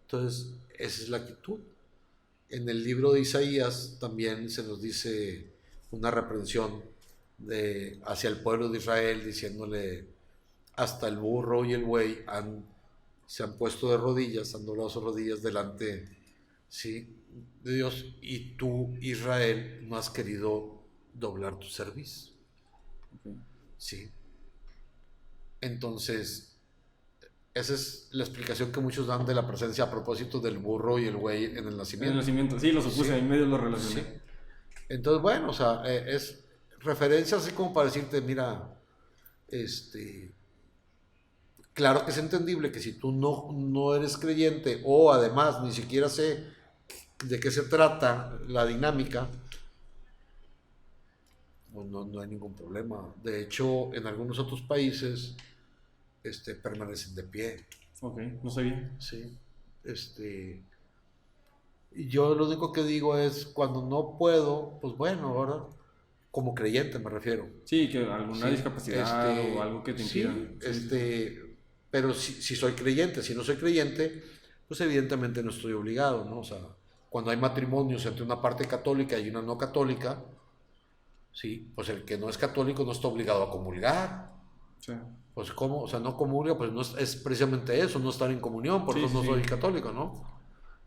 Entonces, esa es la actitud. En el libro de Isaías también se nos dice una reprensión hacia el pueblo de Israel, diciéndole, hasta el burro y el buey se han puesto de rodillas, han doblado sus rodillas delante, ¿sí?, de Dios, y tú, Israel, no has querido doblar tu cerviz. Okay. ¿Sí? Entonces, esa es la explicación que muchos dan de la presencia a propósito del burro y el buey en el nacimiento. En el nacimiento, sí, lo supuse, Sí. en medio lo relacioné. Sí. Entonces, bueno, o sea, es referencia así como para decirte, mira, claro que es entendible que si tú no eres creyente o además ni siquiera sé de qué se trata la dinámica, pues no hay ningún problema. De hecho, en algunos otros países permanecen de pie. Ok, no sabía. Sí. Yo lo único que digo es, cuando no puedo, pues bueno, ahora, como creyente me refiero. Sí, que alguna Sí, discapacidad o algo que te impida. Sí, pero si soy creyente, si no soy creyente, pues evidentemente no estoy obligado, ¿no? O sea, cuando hay matrimonios entre una parte católica y una no católica, sí, pues el que no es católico no está obligado a comulgar. Sí. Pues ¿cómo? O sea, no comulga, pues no es precisamente eso, no estar en comunión, por eso no soy católico, ¿no?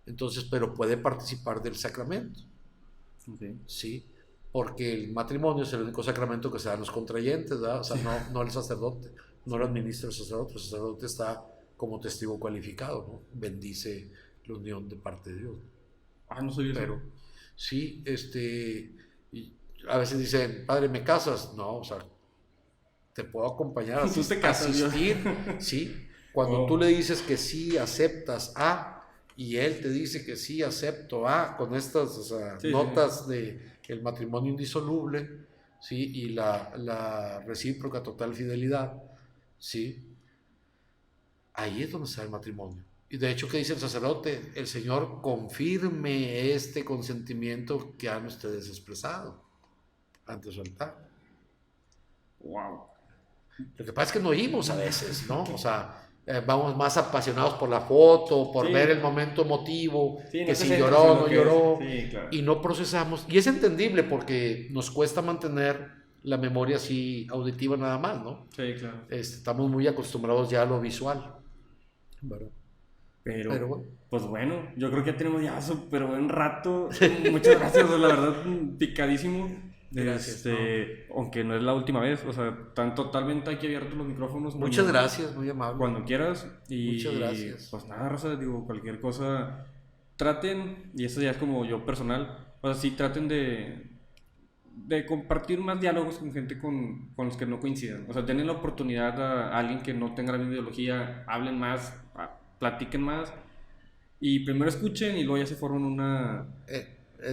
Entonces, pero puede participar del sacramento. Okay. Sí, porque el matrimonio es el único sacramento que se da a los contrayentes, ¿verdad? O sea, no el sacerdote, no lo administra el sacerdote está como testigo cualificado, ¿no? Bendice la unión de parte de Dios. Ah, no sabía eso. Pero sí, y a veces dicen, padre, ¿me casas? No, o sea, te puedo acompañar a asistir, ¿sí? Cuando tú le dices que sí, aceptas y él te dice que sí, acepto con estas, o sea, notas de el matrimonio indisoluble, ¿sí? Y la recíproca total fidelidad, ¿sí? Ahí es donde está el matrimonio. Y de hecho, ¿qué dice el sacerdote? El Señor confirme este consentimiento que han ustedes expresado ante su altar. Wow. Lo que pasa es que no oímos a veces, ¿no? O sea, vamos más apasionados por la foto, por ver el momento emotivo, que si lloró o no lloró, claro. Y no procesamos. Y es entendible porque nos cuesta mantener la memoria así auditiva nada más, ¿no? Sí, claro. Estamos muy acostumbrados ya a lo visual. ¿Verdad? Pero bueno. Pues bueno, yo creo que ya tenemos ya súper buen rato. Muchas gracias, la verdad, picadísimo. Gracias, aunque no es la última vez, o sea, están totalmente aquí abiertos los micrófonos. Muchas gracias, muy amable. Cuando quieras. Y muchas gracias. Pues nada, raza, digo, cualquier cosa, traten, y esto ya es como yo personal, o sea, sí traten de compartir más diálogos con gente con los que no coincidan. O sea, denle la oportunidad a alguien que no tenga la misma ideología, hablen más, platiquen más, y primero escuchen y luego ya se forman una...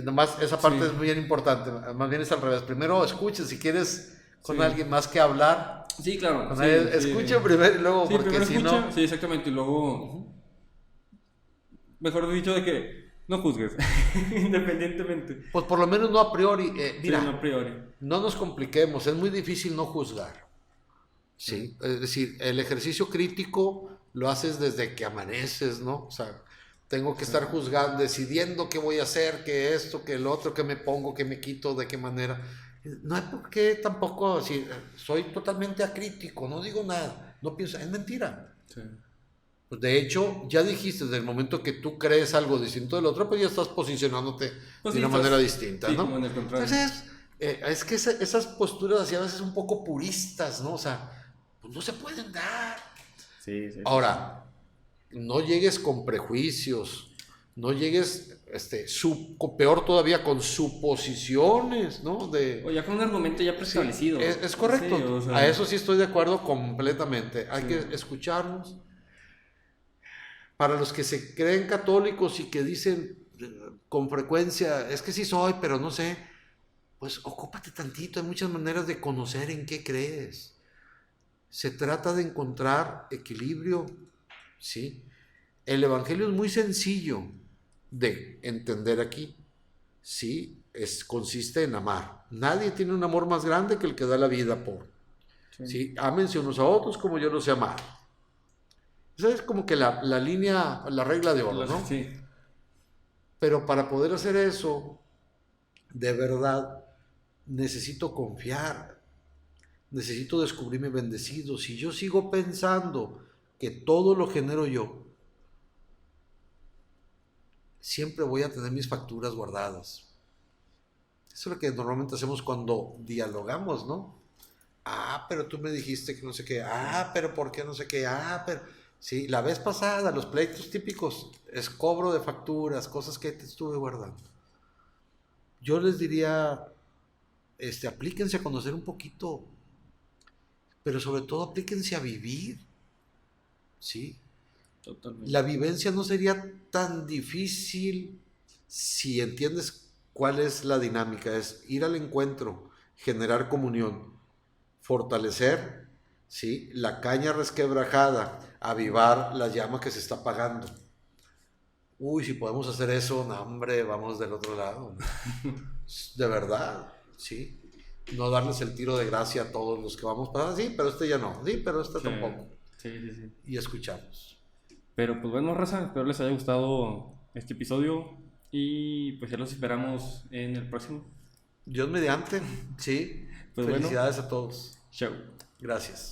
Nomás esa parte es bien importante, más bien es al revés. Primero escuchen, si quieres con alguien más que hablar. Sí, claro. Escuchen primero y luego, porque si escucha, no... Sí, exactamente, y luego... Mejor dicho, de que no juzgues, independientemente. Pues por lo menos no a priori. Mira, no a priori. No nos compliquemos, es muy difícil no juzgar. Sí, es decir, el ejercicio crítico lo haces desde que amaneces, ¿no? O sea, tengo que estar juzgando, decidiendo qué voy a hacer, qué esto, qué el otro, qué me pongo, qué me quito, de qué manera. No hay por qué tampoco decir, soy totalmente acrítico, no digo nada, no pienso, es mentira. Sí. Pues de hecho, ya dijiste, desde el momento que tú crees algo distinto del otro, pues ya estás posicionándote de una manera distinta, ¿no? Como en el contrario. Entonces, es que esas posturas así a veces un poco puristas, ¿no? O sea, pues no se pueden dar. Sí. Ahora, no llegues con prejuicios, no llegues peor todavía con suposiciones, ¿no? O ya con un argumento ya preestablecido. Sí, es correcto. Sí, o sea, a eso sí estoy de acuerdo completamente. Hay que escucharnos. Para los que se creen católicos y que dicen con frecuencia, es que sí soy, pero no sé, pues ocúpate tantito. Hay muchas maneras de conocer en qué crees. Se trata de encontrar equilibrio, ¿sí? El evangelio es muy sencillo de entender aquí, ¿sí? Consiste en amar. Nadie tiene un amor más grande que el que da la vida por. ¿Sí? Ámense unos a otros como yo los sé amar. Esa es como que la línea, la regla de oro, ¿no? Sí. Pero para poder hacer eso, de verdad, necesito confiar. Necesito descubrirme bendecido. Si yo sigo pensando que todo lo genero yo, siempre voy a tener mis facturas guardadas. Eso es lo que normalmente hacemos cuando dialogamos, ¿no? Ah, pero tú me dijiste que no sé qué. Ah, pero ¿por qué no sé qué? Ah, pero... Sí, la vez pasada, los pleitos típicos, es cobro de facturas, cosas que te estuve guardando. Yo les diría, aplíquense a conocer un poquito, pero sobre todo aplíquense a vivir, ¿sí? Totalmente. La vivencia no sería tan difícil si entiendes cuál es la dinámica, es ir al encuentro, generar comunión, fortalecer, ¿sí? La caña resquebrajada, avivar la llama que se está apagando. Uy, si podemos hacer eso, no, hombre, vamos del otro lado. De verdad, ¿sí? No darles el tiro de gracia a todos los que vamos pasando. Sí, pero ya no. Sí, pero tampoco. Sí. Y escucharlos. Pero pues bueno, raza, espero les haya gustado este episodio y pues ya los esperamos en el próximo. Dios mediante, sí. Pues Felicidades a todos. Chao. Gracias.